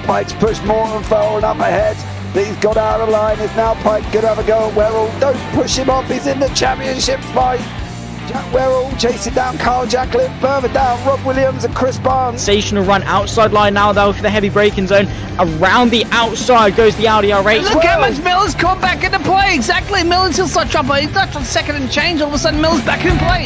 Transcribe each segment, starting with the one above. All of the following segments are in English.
Pike's pushed more and far enough ahead. He's got out of line. Is now Pike going to have a go at Werrell? Don't push him off. He's in the championship fight. Jack Werrell chasing down Carl Jacklin. Further down, Rob Williams and Chris Barnes. Sensational run outside line now though for the heavy braking zone. Around the outside goes the Audi R8. Look how much Miller's come back into play. Exactly. Miller's still such trouble. He's left on second and change. All of a sudden, Miller's back in play.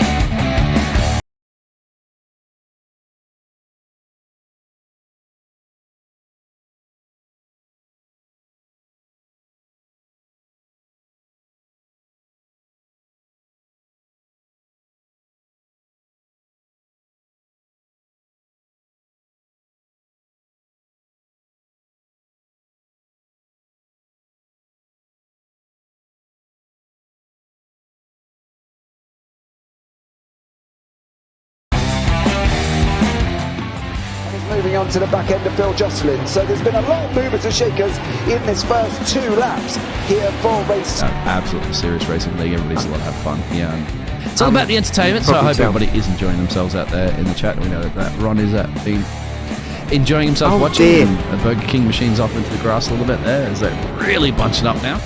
Moving on to the back end of Phil Jocelyn. So there's been a lot of movers and shakers in this first 2 laps here for race. Absolutely serious racing league. Everybody's allowed to have fun. Yeah. It's all about the entertainment, so I hope everybody is enjoying themselves out there in the chat. We know that Ron is been enjoying himself watching the Burger King machines off into the grass a little bit there as they're really bunching up now.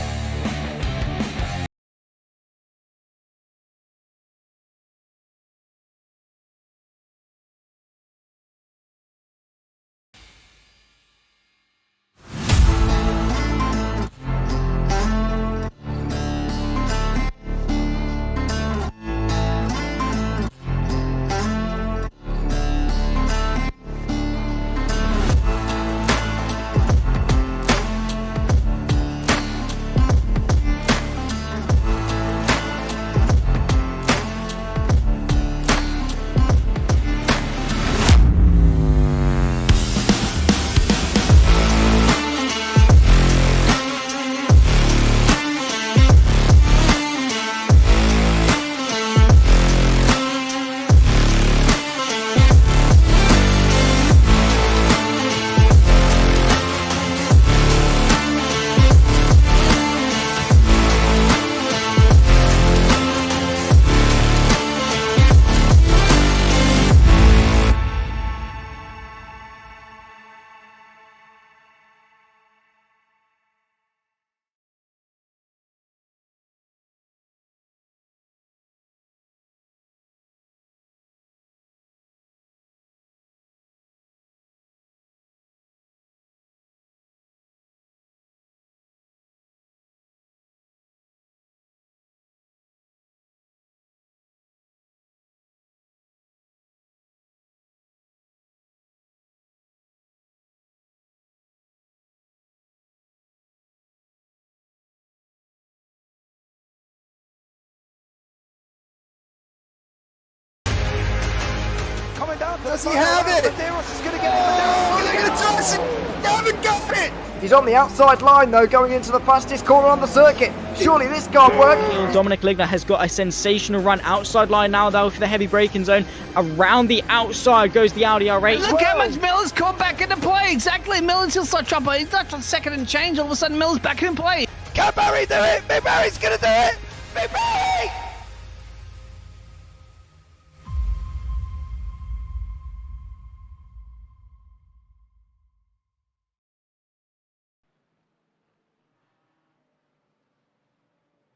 Does he have it? Medeiros is going to get it. He's on the outside line though, going into the fastest corner on the circuit. Surely this can't work. Dominic Ligner has got a sensational run outside line now though for the heavy braking zone. Around the outside goes the Audi R8. Look how much Miller's come back into play. Exactly. Miller's still such trouble. He's left on second and change. All of a sudden, Miller's back in play. Can Barry do it? Big Barry's going to do it. Big Barry!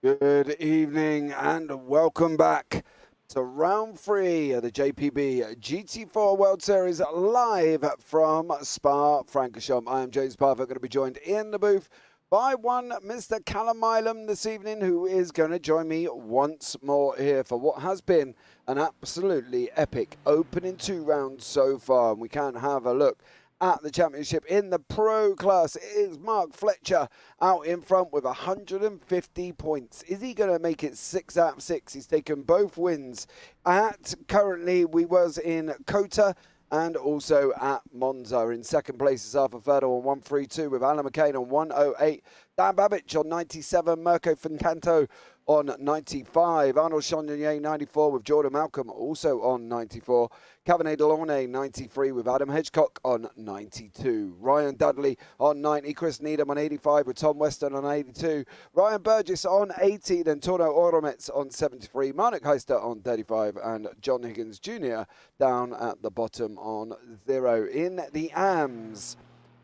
Good evening and welcome back to round 3 of the JPB GT4 World Series live from Spa-Francorchamps. I am James Parfitt, going to be joined in the booth by one Mr. Callum Mileham this evening, who is going to join me once more here for what has been an absolutely epic opening 2 rounds so far. And we can have a look at the championship in the pro class. It is Mark Fletcher out in front with 150 points. Is he going to make it 6 out of 6? He's taken both wins at currently we was in COTA and also at Monza. In second place is Arthur Ferdo on 132 with Alan McCain on 108. Dan Babbage on 97. Mirko Fincanto on 95. Arnold Chagnon 94 with Jordan Malcolm also on 94. Cabernet Delaunay 93 with Adam Hedgecock on 92. Ryan Dudley on 90. Chris Needham on 85 with Tom Weston on 82. Ryan Burgess on 80. Then Torno Oromets on 73. Marnik Heister on 35. And John Higgins Jr. down at the bottom on 0. In the AMS,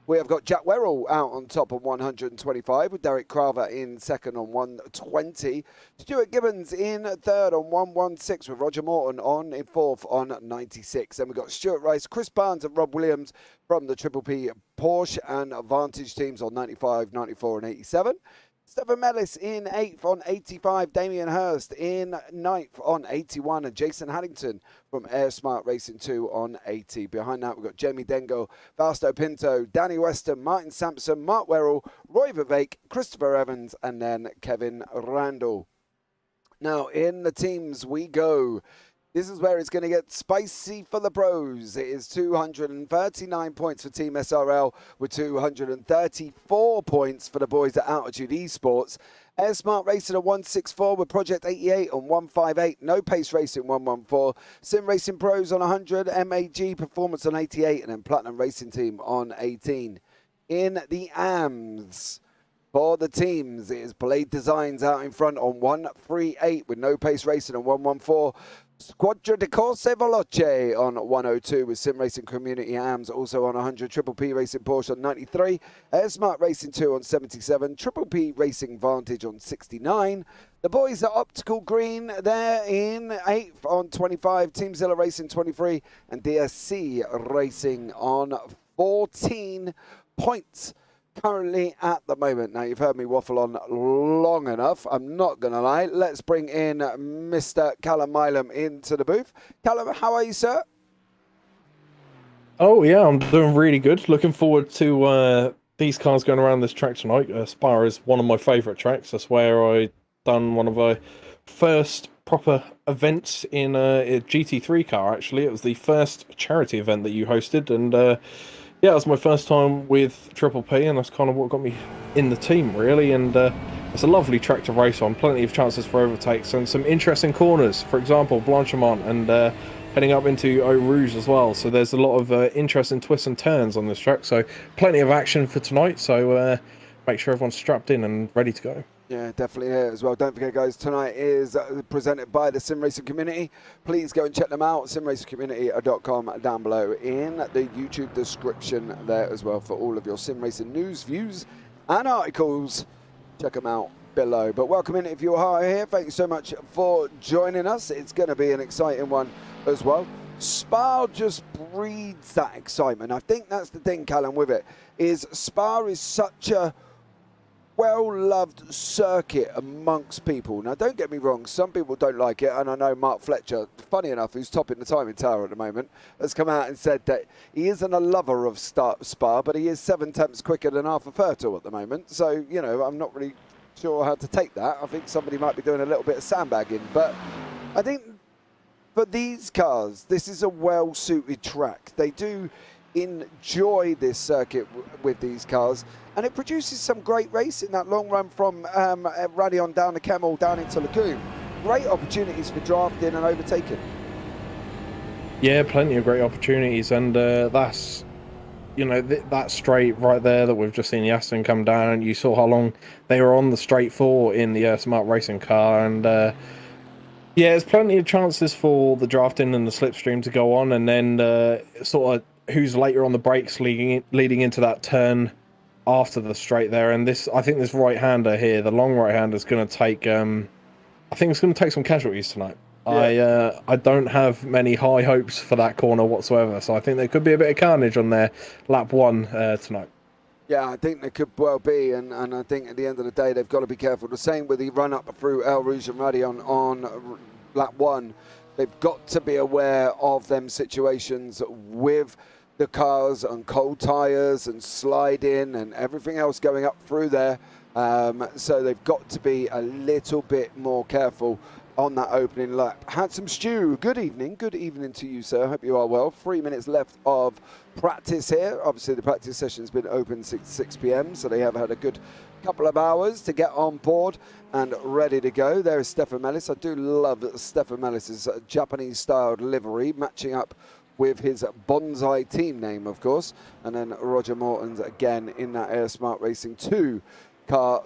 We have got Jack Werrell out on top on 125 with Derek Craver in second on 120. Stuart Gibbons in third on 116 with Roger Morton on in fourth on 96. Then we've got Stuart Rice, Chris Barnes and Rob Williams from the Triple P Porsche and Vantage teams on 95, 94 and 87. Stephen Mellis in 8th on 85, Damien Hurst in 9th on 81, and Jason Haddington from Air Smart Racing 2 on 80. Behind that, we've got Jamie Dengo, Fausto Pinto, Danny Weston, Martin Sampson, Mark Werrell, Roy Vivek, Christopher Evans, and then Kevin Randall. Now, in the teams we go. This is where it's going to get spicy for the pros. It is 239 points for Team SRL with 234 points for the boys at Altitude Esports. Air Smart Racing at 164 with Project 88 on 158. No Pace Racing 114. Sim Racing Pros on 100. MAG Performance on 88. And then Platinum Racing Team on 18. In the AMS. For the teams, it is Blade Designs out in front on 138 with No Pace Racing on 114. Squadra de Corse Veloce on 102 with Sim Racing Community AMS also on 100. Triple P Racing Porsche on 93. Air Smart Racing 2 on 77. Triple P Racing Vantage on 69. The boys at Optical Green, they're in 8th on 25. Team Zilla Racing 23. And DSC Racing on 14 points. Currently at the moment. Now, you've heard me waffle on long enough. I'm not going to lie. Let's bring in Mr. Callum Mileham into the booth. Callum, how are you, sir? Oh, yeah, I'm doing really good. Looking forward to these cars going around this track tonight. Spa is one of my favourite tracks. That's where I done one of my first proper events in a GT3 car, actually. It was the first charity event that you hosted, and yeah, it was my first time with Triple P, and that's kind of what got me in the team, really. And it's a lovely track to race on, plenty of chances for overtakes, and some interesting corners. For example, Blanchimont, and heading up into Eau Rouge as well. So there's a lot of interesting twists and turns on this track. So plenty of action for tonight. So make sure everyone's strapped in and ready to go. Yeah, definitely here as well. Don't forget, guys, tonight is presented by the Sim Racing Community. Please go and check them out, simracingcommunity.com, down below in the YouTube description there as well for all of your sim racing news, views, and articles. Check them out below. But welcome in if you are here. Thank you so much for joining us. It's going to be an exciting one as well. Spa just breeds that excitement. I think that's the thing, Callum, with it, is Spa is such a well-loved circuit amongst people. Now, don't get me wrong, some people don't like it, and I know Mark Fletcher, funny enough, who's topping the timing tower at the moment, has come out and said that he isn't a lover of Spa, but he is 7 tenths quicker than Arthur Fertel at the moment. So, you know, I'm not really sure how to take that. I think somebody might be doing a little bit of sandbagging, but I think for these cars, this is a well-suited track. They do enjoy this circuit with these cars, and it produces some great racing. That long run from Radion down to Kemmel down into Lagoon, great opportunities for drafting and overtaking. Yeah, plenty of great opportunities, and that's, you know, that straight right there that we've just seen the Aston come down, and you saw how long they were on the straight for in the Smart Racing car, and yeah, there's plenty of chances for the drafting and the slipstream to go on, and then sort of who's later on the brakes leading into that turn after the straight there. And this, I think this right-hander here, the long right-hander, is going to take I think it's going to take some casualties tonight. Yeah. I don't have many high hopes for that corner whatsoever, so I think there could be a bit of carnage on there lap 1 tonight. Yeah, I think there could well be, and I think at the end of the day they've got to be careful. The same with the run-up through El Rouge and Radion on lap 1. They've got to be aware of them situations with the cars and cold tyres and sliding and everything else going up through there. So they've got to be a little bit more careful on that opening lap. Handsome Stew, good evening. Good evening to you, sir. Hope you are well. 3 minutes left of practice here. Obviously, the practice session's been open 6 p.m, so they have had a good couple of hours to get on board and ready to go. There is Stefan Mellis. I do love Stefan Mellis's Japanese-styled livery, matching up with his bonsai team name, of course. And then Roger Morton's again in that Air Smart Racing 2 car,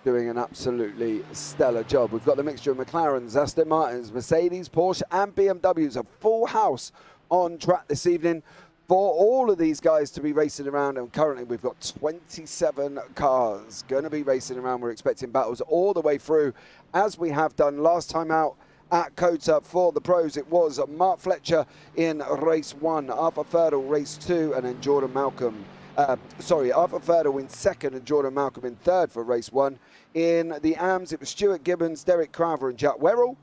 doing an absolutely stellar job. We've got the mixture of McLarens, Aston Martins, Mercedes, Porsche and BMWs. A full house on track this evening. for all of these guys to be racing around, and currently we've got 27 cars going to be racing around. We're expecting battles all the way through, as we have done last time out at COTA for the pros. It was Mark Fletcher in race 1, Arthur Ferdle race 2, and then Jordan Malcolm. Arthur Ferdle in 2nd and Jordan Malcolm in 3rd for race 1. In the AMS, it was Stuart Gibbons, Derek Crowther, and Jack Werrell.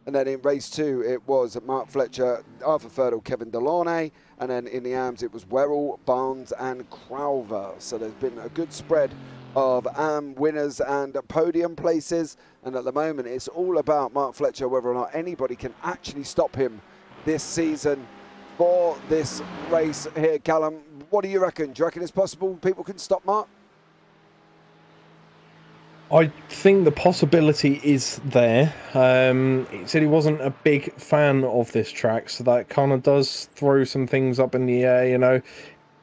And then in race 2, it was Mark Fletcher, Arthur Ferdle, Kevin Delaunay. And then in the AMS, it was Werrell, Barnes, and Crowther. So there's been a good spread of AM winners and podium places. And at the moment, it's all about Mark Fletcher, whether or not anybody can actually stop him this season for this race here. Callum, what do you reckon? Do you reckon it's possible people can stop Mark? I think the possibility is there. He said he wasn't a big fan of this track, so that kind of does throw some things up in the air, you know.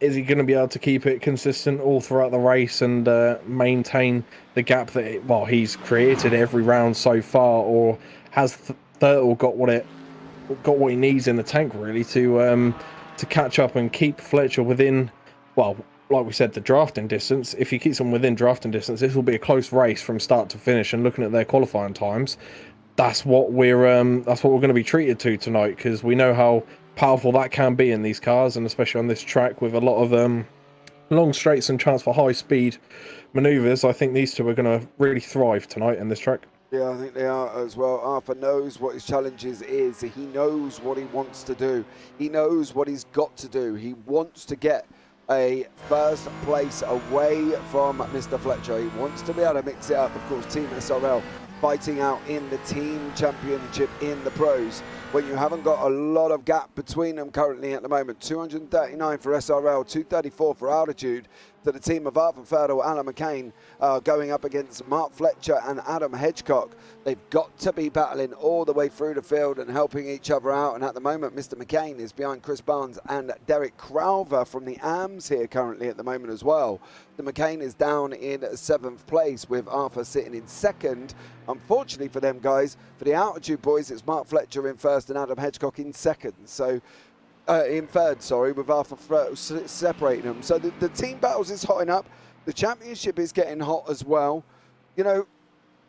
Is he going to be able to keep it consistent all throughout the race and maintain the gap that he's created every round so far, or has Thurtle got what he needs in the tank really to catch up and keep Fletcher within, well, like we said, the drafting distance. If he keeps them within drafting distance, this will be a close race from start to finish. And looking at their qualifying times, that's what we're going to be treated to tonight, because we know how powerful that can be in these cars, and especially on this track with a lot of long straights and chance for high speed maneuvers. I think these two are going to really thrive tonight in this track. Yeah, I think they are as well. Arthur knows what his challenges is. He knows what he wants to do. He knows what he's got to do. He wants to get a first place away from Mr. Fletcher. He wants to be able to mix it up. Of course, Team SRL fighting out in the team championship in the pros, when you haven't got a lot of gap between them currently at the moment. 239 for SRL, 234 for Altitude. To the team of Arthur Ferdle, Alan McCain going up against Mark Fletcher and Adam Hedgecock. They've got to be battling all the way through the field and helping each other out. And at the moment, Mr. McCain is behind Chris Barnes and Derek Crowther from the AMS here currently at the moment as well. The McCain is down in 7th place with Arthur sitting in 2nd. Unfortunately for them guys, for the Altitude boys, it's Mark Fletcher in 1st and Adam Hedgecock in 2nd. So in 3rd, sorry, with Arthur separating them. So the team battles is hotting up. The championship is getting hot as well. You know,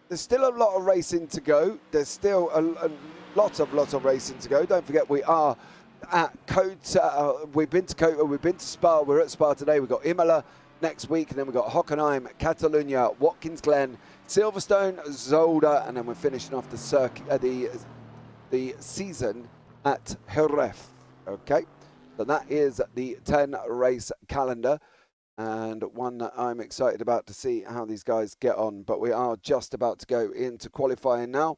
there's still a lot of racing to go. There's still a lot of racing to go. Don't forget, we are at COTA. We've been to COTA, we've been to Spa. We're at Spa today. We've got Imola next week, and then we've got Hockenheim, Catalunya, Watkins, Glen, Silverstone, Zolder, and then we're finishing off the season at Jerez. Okay, so that is the 10 race calendar, and one that I'm excited about to see how these guys get on. But we are just about to go into qualifying now,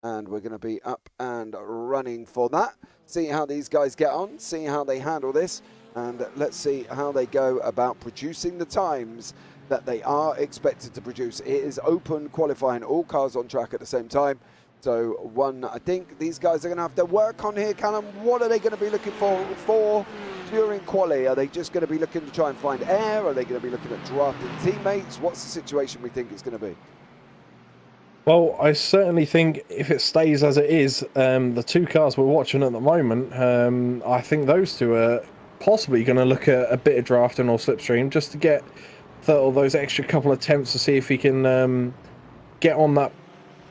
and we're going to be up and running for that. See how these guys get on, see how they handle this, and let's see how they go about producing the times that they are expected to produce. It is open qualifying, all cars on track at the same time. So I think these guys are going to have to work on here. Callum, what are they going to be looking for during quali? Are they just going to be looking to try and find air? Are they going to be looking at drafting teammates? What's the situation we think it's going to be? Well, I certainly think if it stays as it is, the two cars we're watching at the moment, I think those two are possibly going to look at a bit of drafting or slipstream just to get those extra couple of attempts to see if he can get on that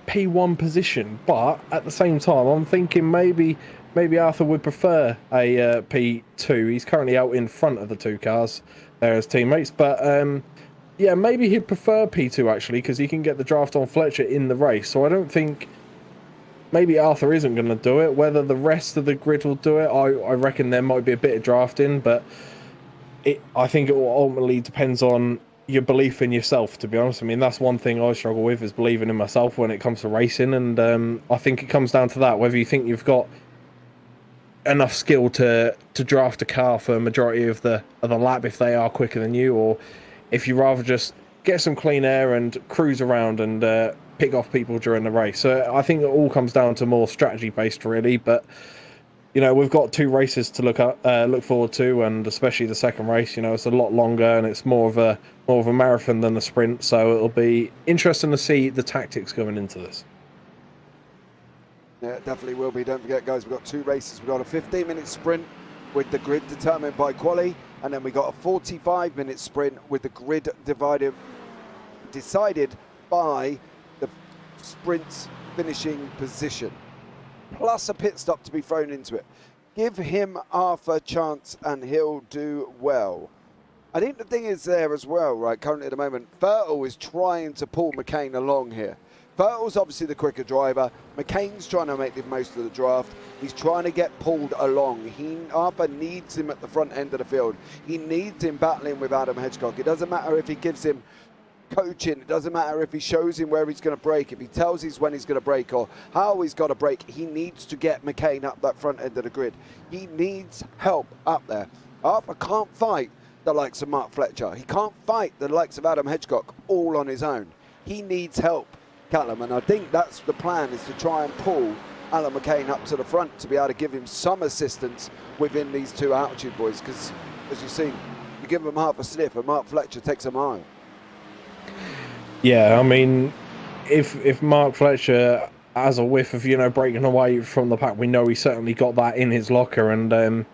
P1 position. But at the same time, I'm thinking maybe Arthur would prefer a P2. He's currently out in front of the two cars there as teammates, but yeah, maybe he'd prefer P2 actually, because he can get the draft on Fletcher in the race. So I don't think maybe Arthur isn't going to do it. Whether the rest of the grid will do it, I reckon there might be a bit of drafting, but I think it ultimately depends on your belief in yourself, to be honest. I mean, that's one thing I struggle with, is believing in myself when it comes to racing, and I think it comes down to that, whether you think you've got enough skill to draft a car for a majority of the lap if they are quicker than you, or if you rather just get some clean air and cruise around and pick off people during the race. So I think it all comes down to more strategy based really, but you know, we've got two races to look forward to, and especially the second race. You know, it's a lot longer and it's more of a marathon than a sprint. So it'll be interesting to see the tactics going into this. Yeah, it definitely will be. Don't forget, guys, we've got two races. We've got a 15-minute sprint with the grid determined by Quali, and then we got a 45-minute sprint with the grid decided by the sprint's finishing position, plus a pit stop to be thrown into it. Give him half a chance and he'll do well. I think the thing is there as well, right, currently at the moment, Vettel is trying to pull McCain along here. Vettel's obviously the quicker driver. McCain's trying to make the most of the draft. He's trying to get pulled along. Arthur needs him at the front end of the field. He needs him battling with Adam Hedgecock. It doesn't matter if he gives him coaching. It doesn't matter if he shows him where he's going to brake, if he tells us when he's going to brake or how he's got to brake. He needs to get McCain up that front end of the grid. He needs help up there. Arthur can't fight the likes of Mark Fletcher. He can't fight the likes of Adam Hedgecock all on his own. He needs help, Callum, and I think that's the plan, is to try and pull Alan McCain up to the front to be able to give him some assistance within these two altitude boys, because as you've seen, you give him half a sniff and Mark Fletcher takes a mile. Yeah, I mean, if Mark Fletcher has a whiff of, you know, breaking away from the pack, we know he certainly got that in his locker. And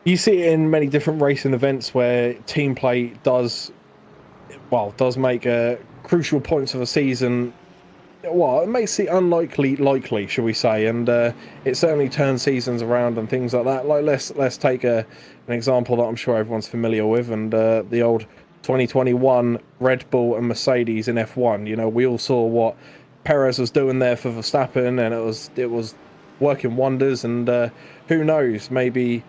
you see it in many different racing events where team play does make crucial points of a season. Well, it makes it unlikely likely, shall we say, and it certainly turns seasons around and things like that. Like let's take an example that I'm sure everyone's familiar with, and the old 2021 Red Bull and Mercedes in F1. You know, we all saw what Perez was doing there for Verstappen, and it was working wonders. And who knows, maybe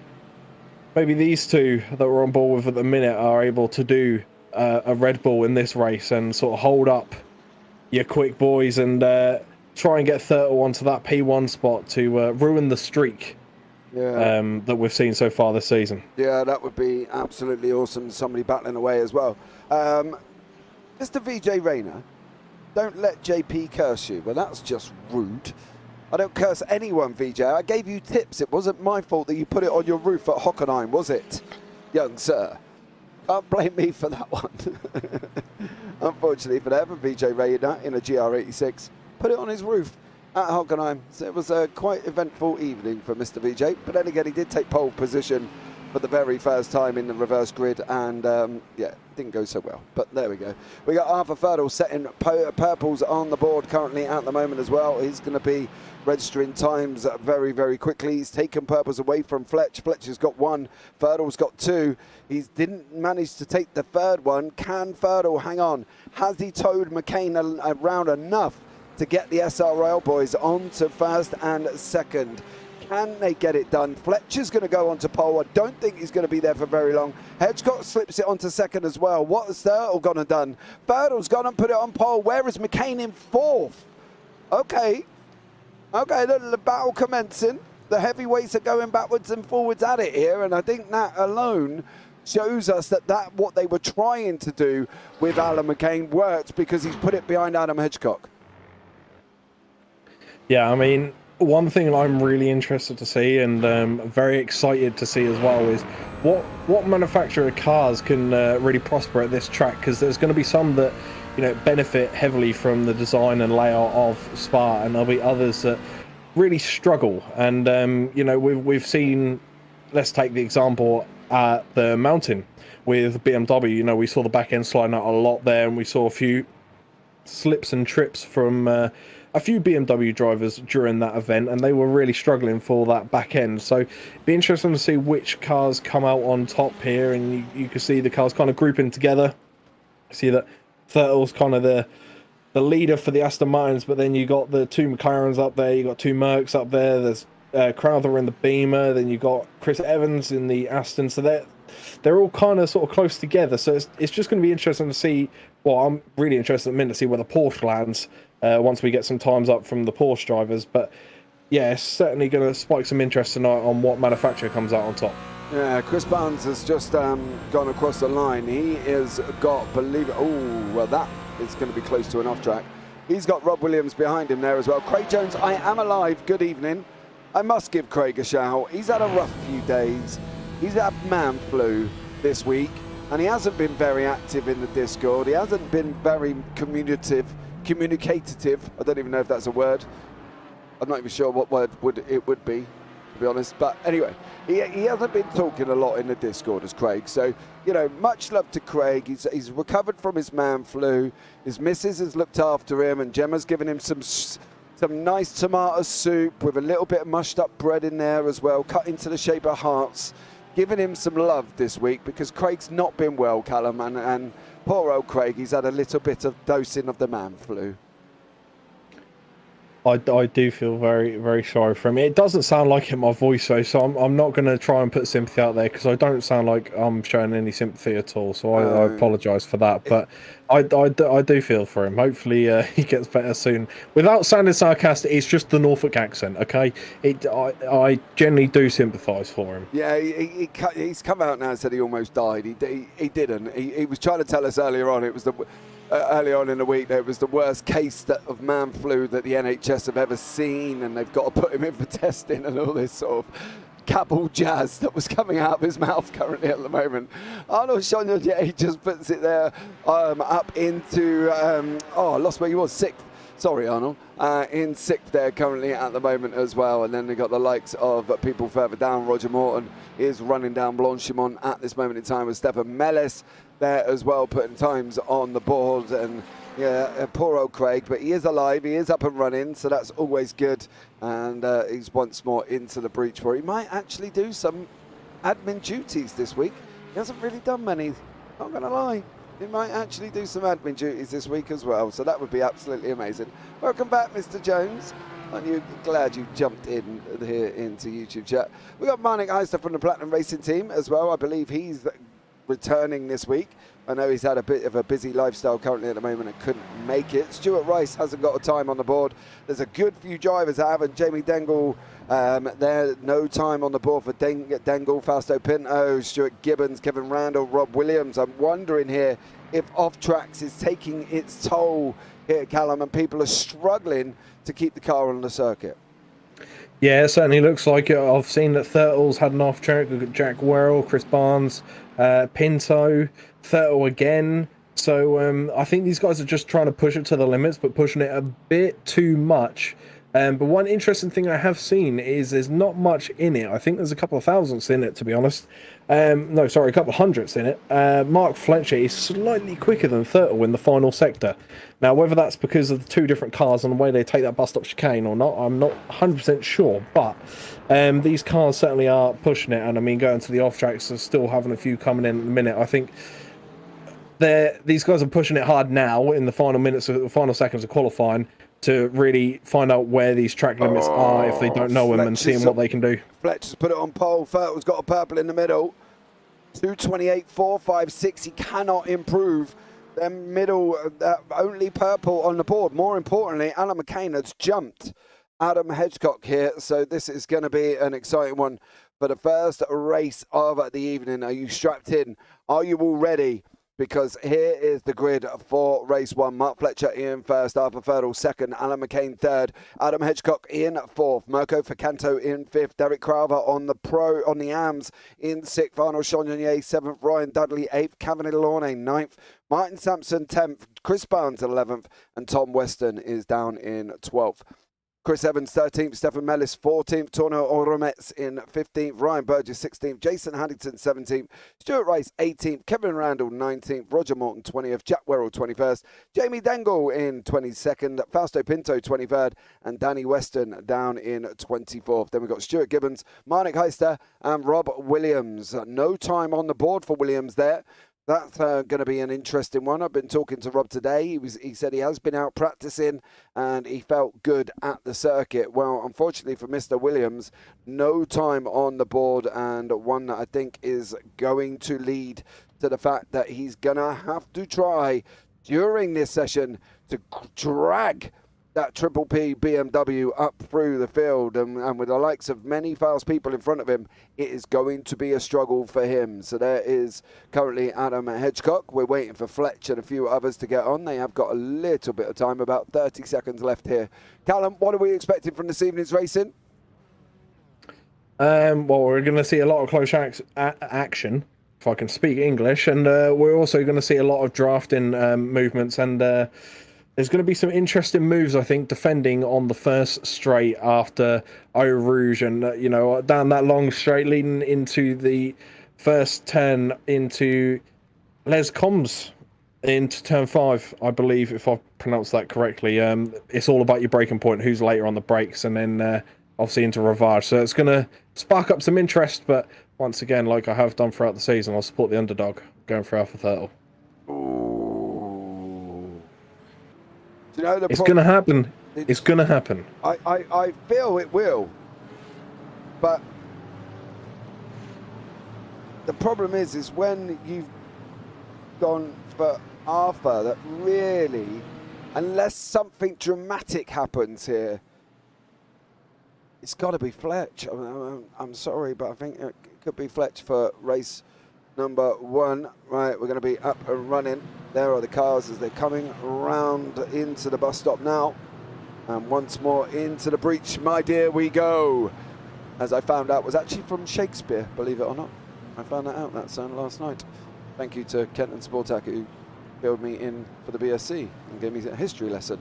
these two that we're on board with at the minute are able to do a Red Bull in this race and sort of hold up your quick boys and try and get Thurtle onto that P1 spot to ruin the streak that we've seen so far this season. Yeah, that would be absolutely awesome. Somebody battling away as well. Mr. VJ Rayner, don't let JP curse you. Well, that's just rude. I don't curse anyone, VJ. I gave you tips. It wasn't my fault that you put it on your roof at Hockenheim, was it, young sir? Can't blame me for that one. Unfortunately for that, VJ Rayner in a GR86 put it on his roof at Hockenheim. So it was a quite eventful evening for Mr. VJ. But then again, he did take pole position for the very first time in the reverse grid, and yeah, didn't go so well. But there we go. We got Arthur Ferdle setting purples on the board currently at the moment as well. He's going to be registering times very, very quickly. He's taken purples away from Fletch. Fletcher's got one. Ferdle's got two. He didn't manage to take the third one. Can Ferdle hang on? Has he towed McCain around enough to get the SRL boys onto first and second? Can they get it done? Fletcher's going to go onto pole. I don't think he's going to be there for very long. Hedgecock slips it onto second as well. What has Thurtle gone and done? Ferdle's gone and put it on pole. Where is McCain in fourth? Okay, the battle commencing. The heavyweights are going backwards and forwards at it here, and I think that alone shows us that what they were trying to do with Alan McCain worked, because he's put it behind Adam Hedgecock. Yeah, I mean, one thing I'm really interested to see, and very excited to see as well, is what manufacturer cars can really prosper at this track, because there's going to be some that, you know, benefit heavily from the design and layout of Spa, and there'll be others that really struggle. And you know, we've seen, let's take the example at the mountain with BMW. You know, we saw the back end sliding out a lot there, and we saw a few slips and trips from a few BMW drivers during that event, and they were really struggling for that back end. So it'd be interesting to see which cars come out on top here, and you can see the cars kind of grouping together. See that Thurtle's kind of the leader for the Aston Martins, but then you got the two McLarens up there, you got two Mercs up there, there's Crowther in the Beamer, then you got Chris Evans in the Aston, so they're all kind of sort of close together. So it's just going to be interesting to see. Well, I'm really interested in a minute to see where the Porsche lands once we get some times up from the Porsche drivers. But yeah, it's certainly going to spike some interest tonight on what manufacturer comes out on top. Yeah, Chris Barnes has just gone across the line. He has got, believe it, oh, well, that is going to be close to an off-track. He's got Rob Williams behind him there as well. Craig Jones, I am alive. Good evening. I must give Craig a shout. He's had a rough few days. He's had man flu this week, and he hasn't been very active in the Discord. He hasn't been very communicative. I don't even know if that's a word. I'm not even sure what word it would be. be honest. But anyway, he hasn't been talking a lot in the Discord as Craig. So, you know, much love to Craig. He's recovered from his man flu. His missus has looked after him, and Gemma's given him some nice tomato soup with a little bit of mushed up bread in there as well, cut into the shape of hearts. Giving him some love this week because Craig's not been well, Callum, and poor old Craig, he's had a little bit of dosing of the man flu. I do feel very, very sorry for him. It doesn't sound like it in my voice, though, so I'm not going to try and put sympathy out there because I don't sound like I'm showing any sympathy at all, so I apologise for that. But I do feel for him. Hopefully he gets better soon. Without sounding sarcastic, it's just the Norfolk accent, okay? I generally do sympathise for him. Yeah, he's come out now and said he almost died. He didn't. He was trying to tell us earlier on it was early on in the week that it was the worst case of man flu that the NHS have ever seen, and they've got to put him in for testing and all this sort of cabal jazz that was coming out of his mouth currently at the moment. Arnold Shonyon, yeah, he just puts it there up into, I lost where he was, sixth. Sorry, Arnold. In sixth there currently at the moment as well. And then they've got the likes of people further down. Roger Morton is running down Blanchimont at this moment in time with Stefan Mellis there as well, putting times on the board. And yeah, poor old Craig, but he is alive, he is up and running, so that's always good. And he's once more into the breach where he might actually do some admin duties this week. He hasn't really done many, not going to lie. He might actually do some admin duties this week as well, so that would be absolutely amazing. Welcome back, Mr. Jones. Aren't you glad you jumped in here into YouTube chat? We've got Marnik Heister from the Platinum Racing team as well. I believe he's returning this week. I know he's had a bit of a busy lifestyle currently at the moment and couldn't make it. Stuart Rice hasn't got a time on the board. There's a good few drivers that haven't. Jamie Dengle, there, no time on the board for Dengle, Fausto Pinto, Stuart Gibbons, Kevin Randall, Rob Williams. I'm wondering here if off-tracks is taking its toll here, Callum, and people are struggling to keep the car on the circuit. Yeah, it certainly looks like it. I've seen that Thurtle's had an off-track. We've got Jack Werrell, Chris Barnes, Pinto, Thurtle again. So I think these guys are just trying to push it to the limits, but pushing it a bit too much. But one interesting thing I have seen is there's not much in it. I think there's a couple of thousandths in it, to be honest. No, sorry, a couple of hundredths in it. Mark Fletcher is slightly quicker than Thurtle in the final sector. Now, whether that's because of the two different cars and the way they take that bus stop chicane or not, I'm not 100% sure. But these cars certainly are pushing it. And I mean, going to the off tracks, they're still having a few coming in at the minute. I think these guys are pushing it hard now in the final minutes, the final seconds of qualifying, to really find out where these track limits are if they don't know them and seeing what they can do. Fletcher's put it on pole. Thurtle's got a purple in the middle. 2:28.456. He cannot improve. Then middle, only purple on the board. More importantly, Alan McCain has jumped Adam Hedgecock here. So this is going to be an exciting one for the first race of the evening. Are you strapped in? Are you all ready? Because here is the grid for race one. Mark Fletcher in first, Arthur Thurtle second, Alan McCain third, Adam Hedgecock in fourth, Mirko Ficanto in fifth, Derek Crowther on the AMS in sixth, Arnold Chagnon seventh, Ryan Dudley eighth, Kevin Ilorne ninth, Martin Sampson 10th, Chris Barnes 11th, and Tom Weston is down in 12th. Chris Evans 13th, Stefan Mellis 14th, Torno Oromets in 15th, Ryan Burgess 16th, Jason Haddington 17th, Stuart Rice 18th, Kevin Randall 19th, Roger Morton 20th, Jack Werrell 21st, Jamie Dengle in 22nd, Fausto Pinto 23rd, and Danny Weston down in 24th. Then we've got Stuart Gibbons, Marnik Heister, and Rob Williams. No time on the board for Williams there. That's going to be an interesting one. I've been talking to Rob today. He said he has been out practicing and he felt good at the circuit. Well, unfortunately for Mr. Williams, no time on the board, and one that I think is going to lead to the fact that he's going to have to try during this session to drag that Triple P BMW up through the field, and with the likes of many fast people in front of him, it is going to be a struggle for him. So there is currently Adam Hedgecock. We're waiting for Fletch and a few others to get on. They have got a little bit of time, about 30 seconds left here. Callum, what are we expecting from this evening's racing? Well, we're going to see a lot of close action, if I can speak English, and we're also going to see a lot of drafting movements, and there's going to be some interesting moves, I think, defending on the first straight after Eau Rouge and, you know, down that long straight leading into the first turn into Les Combs into turn 5, I believe, if I've pronounced that correctly. It's all about your braking point, who's later on the brakes, and then obviously into Rivage. So it's going to spark up some interest, but once again, like I have done throughout the season, I'll support the underdog going for Alpha Turtle. Do you know it's going to happen. It's going to happen. I feel it will. But the problem is when you've gone for Arthur, that really, unless something dramatic happens here, it's got to be Fletch. I'm sorry, but I think it could be Fletch for race number 1. Right, we're going to be up and running. There are the cars as they're coming round into the bus stop now. And once more into the breach, my dear, we go. As I found out, was actually from Shakespeare, believe it or not. I found that out, that sound last night. Thank you to Kent and Sportak, who filled me in for the BSc and gave me a history lesson.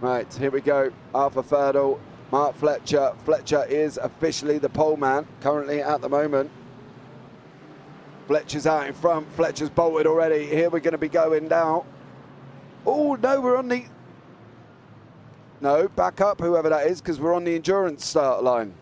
Right, here we go. Arthur Ferdle, Mark Fletcher. Fletcher is officially the pole man currently at the moment. Fletcher's out in front. Fletcher's bolted already. Here we're going to be going down. Oh, no, we're on the... No, back up, whoever that is, because we're on the endurance start line.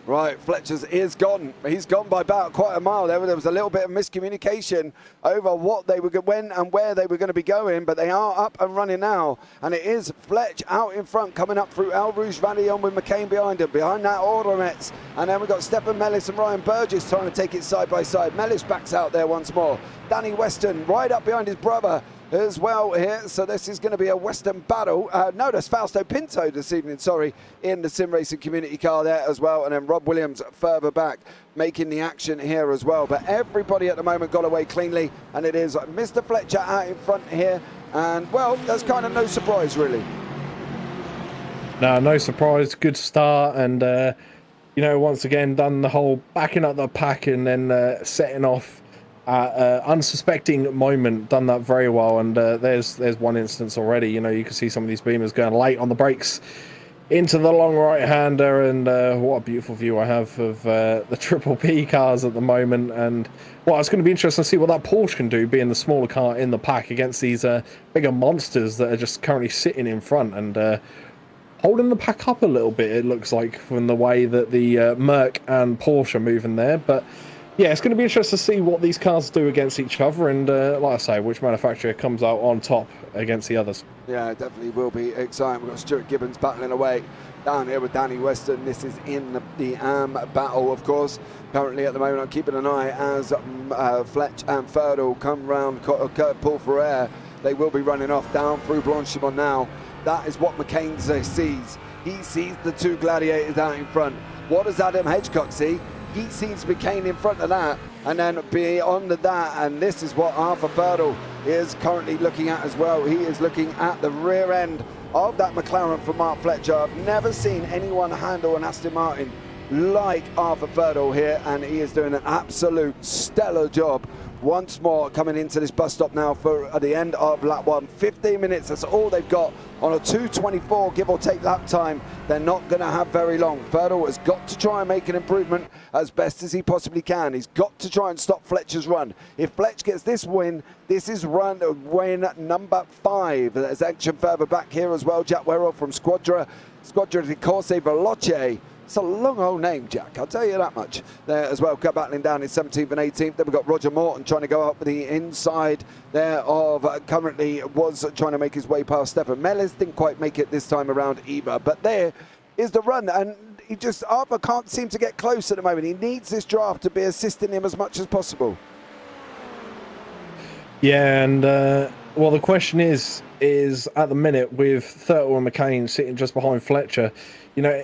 Right, Fletcher's is gone. He's gone by about quite a mile there. There was a little bit of miscommunication over what they were, when and where they were going to be going, but they are up and running now. And it is Fletch out in front, coming up through Eau Rouge Valley on with McCain behind him. Behind that, Ordomets. And then we've got Stefan Mellis and Ryan Burgess trying to take it side by side. Mellis backs out there once more. Danny Weston right up behind his brother as well here, so this is going to be a Western battle. No, that's Fausto Pinto this evening, sorry, in the sim racing community car there as well, and then Rob Williams further back making the action here as well. But everybody at the moment got away cleanly, and it is Mr. Fletcher out in front here, and well, that's kind of no surprise really. No surprise, good start, and you know, once again done the whole backing up the pack and then setting off unsuspecting moment, done that very well. And there's one instance already, you know, you can see some of these beamers going late on the brakes into the long right-hander, and what a beautiful view I have of the Triple P cars at the moment. And well, it's going to be interesting to see what that Porsche can do, being the smaller car in the pack against these bigger monsters that are just currently sitting in front and holding the pack up a little bit, it looks like, from the way that the Merc and Porsche are moving there. But yeah, it's going to be interesting to see what these cars do against each other, and like I say, which manufacturer comes out on top against the others. Yeah, it definitely will be exciting. We've got Stuart Gibbons battling away down here with Danny Weston. This is in the battle, of course. Currently at the moment, I'm keeping an eye as Fletch and Ferdle come round Paul Ferrer. They will be running off down through Blanchimont now. That is what McCain sees. He sees the two gladiators out in front. What does Adam Hedgecock see? He sees McCain in front of that, and then beyond that, and this is what Arthur Ferdle is currently looking at as well. He is looking at the rear end of that McLaren for Mark Fletcher. I've never seen anyone handle an Aston Martin like Arthur Ferdle here, and he is doing an absolute stellar job. Once more coming into this bus stop now for the end of lap 1. 15 minutes, that's all they've got on a 2:24 give or take lap time. They're not going to have very long. Ferdle has got to try and make an improvement as best as he possibly can. He's got to try and stop Fletcher's run. If Fletch gets this win, this is win number 5. There's action further back here as well. Jack Werrell from Squadra di Corse Veloce. It's a long old name, Jack, I'll tell you that much. There as well, battling down in 17th and 18th. Then we've got Roger Morton trying to go up the inside there of currently was trying to make his way past Stefan Mellis. Didn't quite make it this time around either. But there is the run, and he just, Arthur can't seem to get close at the moment. He needs this draft to be assisting him as much as possible. Yeah, and well, the question is at the minute with Thurtle and McCain sitting just behind Fletcher, you know,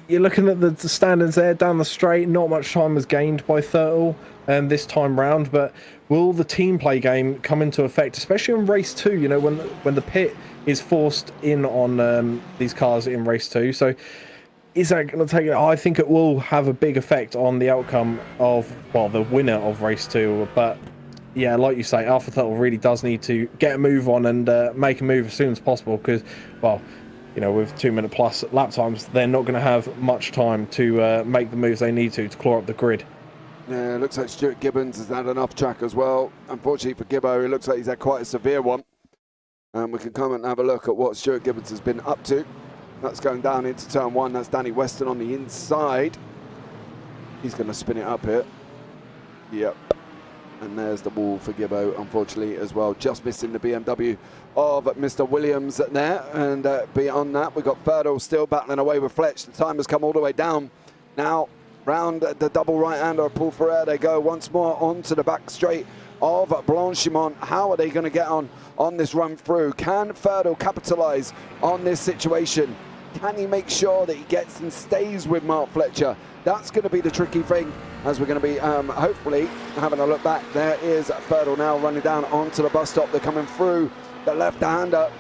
you're looking at the standings there down the straight. Not much time was gained by Thurtle this time round, but will the team play game come into effect, especially in race 2? You know, when the pit is forced in on these cars in race 2. So is that going to take? I think it will have a big effect on the outcome of, well, the winner of race 2. But yeah, like you say, Alpha Tuttle really does need to get a move on and make a move as soon as possible because, well, you know, with 2 minute plus lap times, they're not going to have much time to make the moves they need to claw up the grid. Yeah, it looks like Stuart Gibbons has had an off track as well. Unfortunately for Gibbo, it looks like he's had quite a severe one. We can come and have a look at what Stuart Gibbons has been up to. That's going down into turn 1. That's Danny Weston on the inside. He's going to spin it up here. Yep. And there's the wall for Gibbo, unfortunately, as well. Just missing the BMW of Mr. Williams there. And beyond that, we've got Ferdal still battling away with Fletch. The time has come all the way down. Now, round the double right-hander of Paul Ferrer, they go once more onto the back straight of Blanchimont. How are they going to get on this run through? Can Ferdal capitalise on this situation? Can he make sure that he gets and stays with Mark Fletcher? That's going to be the tricky thing, as we're going to be hopefully having a look back. There is Ferdal now running down onto the bus stop. They're coming through the left-hander.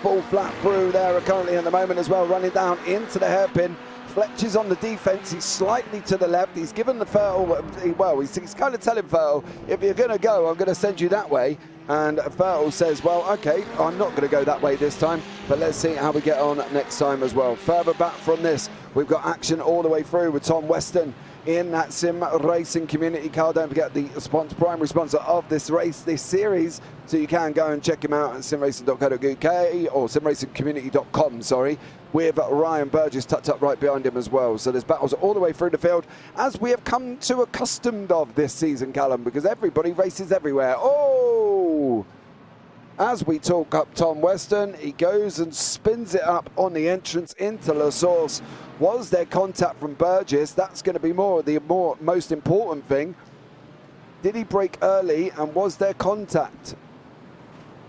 Full flat through there currently at the moment as well, running down into the hairpin. Fletcher's on the defense. He's slightly to the left. He's given the Ferdal, well, he's kind of telling Ferdal, if you're going to go, I'm going to send you that way. And Ferdal says, well, okay, I'm not going to go that way this time, but let's see how we get on next time as well. Further back from this, we've got action all the way through with Tom Weston in that sim racing community car. Don't forget the primary sponsor of this race, this series, so you can go and check him out at simracing.co.uk or simracingcommunity.com, sorry, with Ryan Burgess tucked up right behind him as well. So there's battles all the way through the field, as we have come to accustomed of this season, Callum, because everybody races everywhere. Oh! As we talk up Tom Weston, he goes and spins it up on the entrance into La Source. Was there contact from Burgess? That's going to be the most important thing. Did he brake early, and was there contact?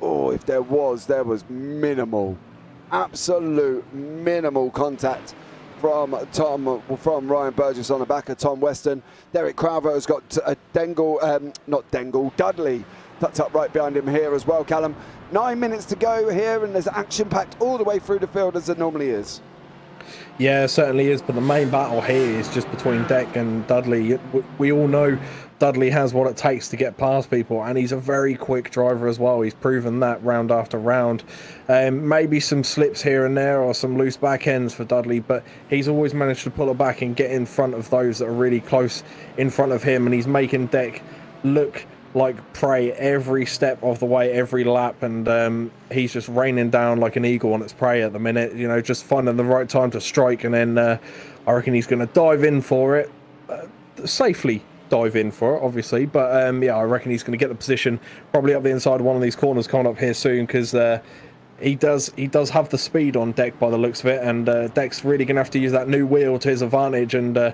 Oh, if there was minimal, absolute minimal contact from Ryan Burgess on the back of Tom Weston. Derek Crowther's got a Dudley tucked up right behind him here as well, Callum. 9 minutes to go here, and there's action packed all the way through the field as it normally is. Yeah, it certainly is, but the main battle here is just between Deck and Dudley. We all know Dudley has what it takes to get past people, and he's a very quick driver as well. He's proven that round after round. Maybe some slips here and there or some loose back ends for Dudley, but he's always managed to pull it back and get in front of those that are really close in front of him, and he's making Deck look like prey every step of the way, every lap, and he's just raining down like an eagle on its prey at the minute, you know, just finding the right time to strike, and then I reckon he's going to dive in for it, safely dive in for it, obviously, but yeah, I reckon he's going to get the position probably up the inside of one of these corners coming up here soon, because he does have the speed on Deck by the looks of it, and Deck's really going to have to use that new wheel to his advantage and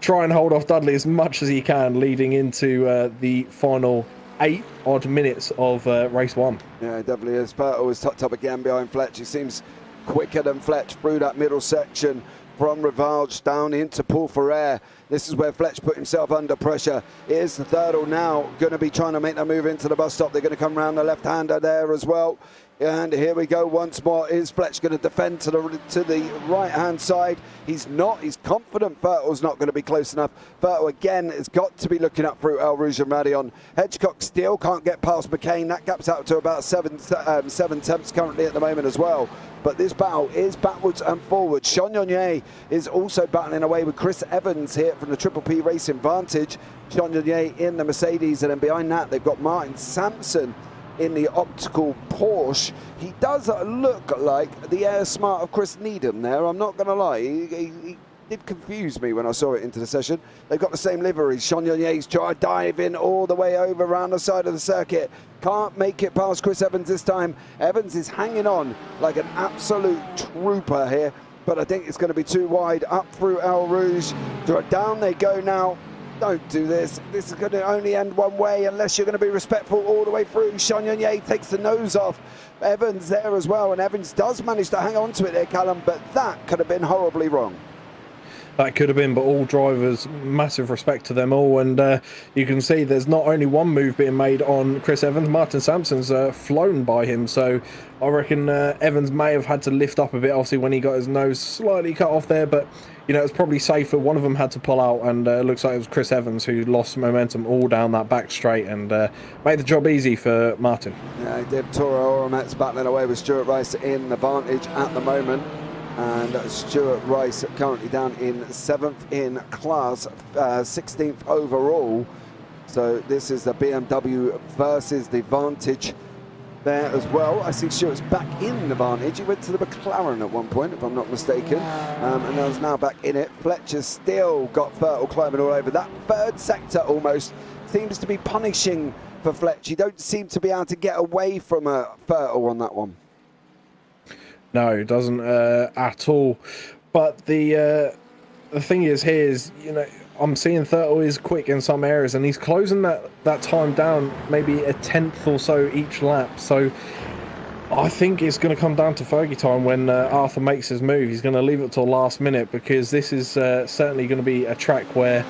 try and hold off Dudley as much as he can leading into the final 8 odd minutes of race 1. Yeah, it definitely is. Ferdal is tucked up again behind Fletch. He seems quicker than Fletch through that middle section from Rivage down into Paul Ferrer. This is where Fletch put himself under pressure. Here's the Ferdal now going to be trying to make that move into the bus stop. They're going to come around the left-hander there as well. And here we go once more. Is Fletch going to defend to the right-hand side? He's not. He's confident Ferdal's not going to be close enough. Ferdal, again, has got to be looking up through El Rouge and Radion. Hedgecock still can't get past McCain. That gap's out to about 7 tenths currently at the moment as well. But this battle is backwards and forwards. Chagnon is also battling away with Chris Evans here from the Triple P Racing Vantage. Chagnon in the Mercedes, and then behind that they've got Martin Sampson in the optical Porsche. He does look like the air smart of Chris Needham there, I'm not going to lie. He did confuse me when I saw it into the session. They've got the same liveries. Chagnonier's trying to dive in all the way over around the side of the circuit. Can't make it past Chris Evans this time. Evans is hanging on like an absolute trooper here, but I think it's going to be too wide up through El Rouge. Down they go now. Don't do this. This is going to only end one way unless you're going to be respectful all the way through. Chagnonier takes the nose off Evans there as well, and Evans does manage to hang on to it there, Callum, but that could have been horribly wrong. That could have been, but all drivers, massive respect to them all, and you can see there's not only one move being made on Chris Evans. Martin Sampson's flown by him, so I reckon Evans may have had to lift up a bit, obviously, when he got his nose slightly cut off there, but you know, it's probably safer. One of them had to pull out, and it looks like it was Chris Evans who lost momentum all down that back straight and made the job easy for Martin. Yeah, he did. Toro Oromet's battling away with Stuart Rice in the advantage at the moment. And Stuart Rice currently down in 7th in class, 16th overall. So this is the BMW versus the Vantage there as well. I see Stuart's back in the Vantage. He went to the McLaren at one point, if I'm not mistaken, and is now back in it. Fletcher's still got Fertile climbing all over. That third sector almost seems to be punishing for Fletcher. You don't seem to be able to get away from Fertile on that one. No, it doesn't at all. But the thing is here is, you know, I'm seeing Thurtle is quick in some areas, and he's closing that time down maybe a tenth or so each lap. So I think it's going to come down to Fergie time when Arthur makes his move. He's going to leave it till last minute, because this is certainly going to be a track where,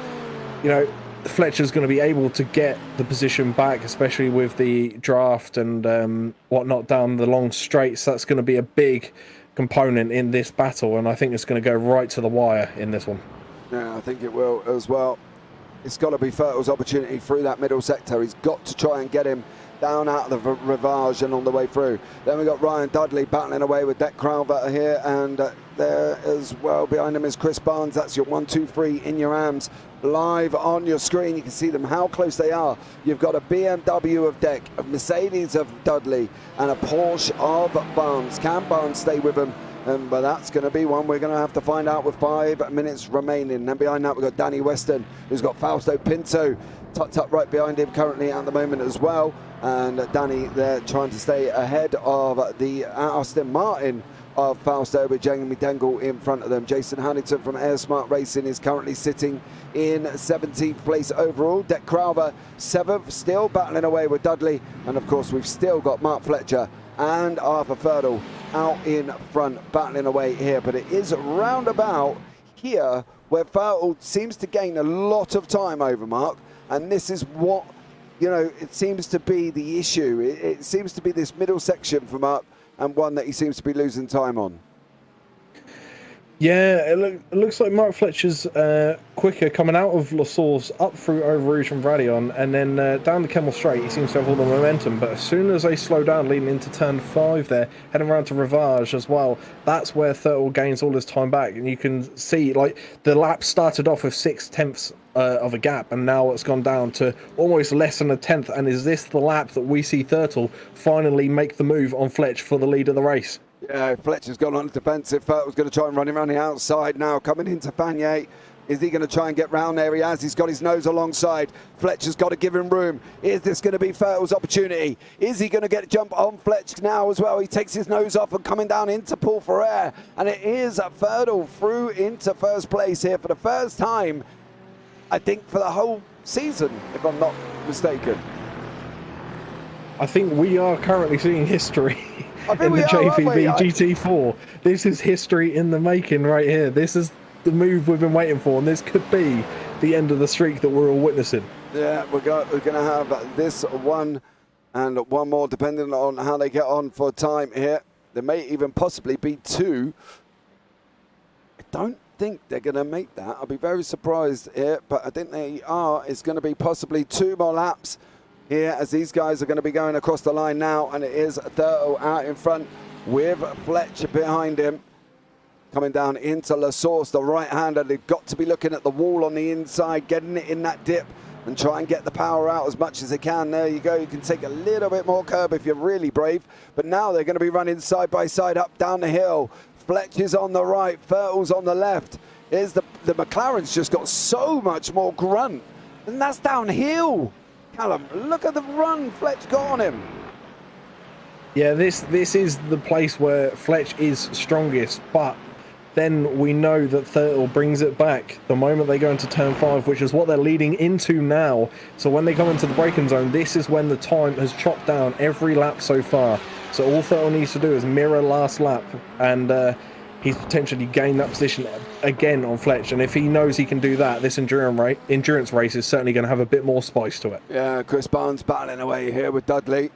you know, Fletcher's going to be able to get the position back, especially with the draft and whatnot down the long straights. That's going to be a big component in this battle, and I think it's going to go right to the wire in this one. Yeah, I think it will as well. It's got to be Fertile's opportunity through that middle sector. He's got to try and get him down out of the Rivage and on the way through. Then we've got Ryan Dudley battling away with Deck Crowther here, and there as well behind him is Chris Barnes. That's your 1, 2, 3 in your arms. Live on your screen, you can see them, how close they are. You've got a BMW of Deck, a Mercedes of Dudley, and a Porsche of Barnes. Can Barnes stay with him? But that's going to be one we're going to have to find out with 5 minutes remaining. And behind that, we've got Danny Weston, who's got Fausto Pinto tucked up right behind him currently at the moment as well. And Danny there trying to stay ahead of the Aston Martin of Fausto, with Jamie Dengle in front of them. Jason Hannington from Air Smart Racing is currently sitting in 17th place overall. Deck Crowther 7th, still battling away with Dudley. And of course, we've still got Mark Fletcher and Arthur Fertile out in front, battling away here. But it is roundabout here where Fertile seems to gain a lot of time over Mark, and this is what, you know, it seems to be the issue. It seems to be this middle section for Mark, and one that he seems to be losing time on. Yeah, it looks like Mark Fletcher's quicker coming out of La Source up through Eau Rouge and Radion, and then down the Kemmel Straight. He seems to have all the momentum, but as soon as they slow down leading into turn 5 there, heading around to Rivage as well, that's where Thurtle gains all his time back. And you can see, like, the lap started off with 6/10 of a gap, and now it's gone down to almost less than a tenth. And is this the lap that we see Thurtle finally make the move on Fletch for the lead of the race? Yeah, Fletcher's gone on defensive. Fertle's going to try and run him around the outside now, coming into Fanier. Is he going to try and get round there? He has. He's got his nose alongside. Fletcher's got to give him room. Is this going to be Fertile's opportunity? Is he going to get a jump on Fletch now as well? He takes his nose off and coming down into Paul Ferrer. And it is Fertile through into first place here for the first time, I think, for the whole season, if I'm not mistaken. I think we are currently seeing history in the JPB GT4. This is history in the making right here. This is the move we've been waiting for, and this could be the end of the streak that we're all witnessing. Yeah, we're going to have this one and one more, depending on how they get on for time here. There may even possibly be 2. I don't think they're going to make that. I'll be very surprised here, but I think they are. It's going to be possibly 2 more laps here, as these guys are going to be going across the line now, and it is Thurtle out in front with Fletcher behind him. Coming down into La Source, the right-hander. They've got to be looking at the wall on the inside, getting it in that dip, and try and get the power out as much as they can. There you go. You can take a little bit more curb if you're really brave. But now they're going to be running side by side up down the hill. Fletcher's on the right, Fertile's on the left. Here's the McLaren's just got so much more grunt, and that's downhill. Callum, look at the run Fletch got on him. Yeah, this is the place where Fletch is strongest, but then we know that Thurtle brings it back the moment they go into turn 5, which is what they're leading into now. So when they come into the braking zone, this is when the time has chopped down every lap so far. So all Thurtle needs to do is mirror last lap, and he's potentially gained that position again on Fletch. And if he knows he can do that, this endurance race is certainly going to have a bit more spice to it. Yeah, Chris Barnes battling away here with Dudley.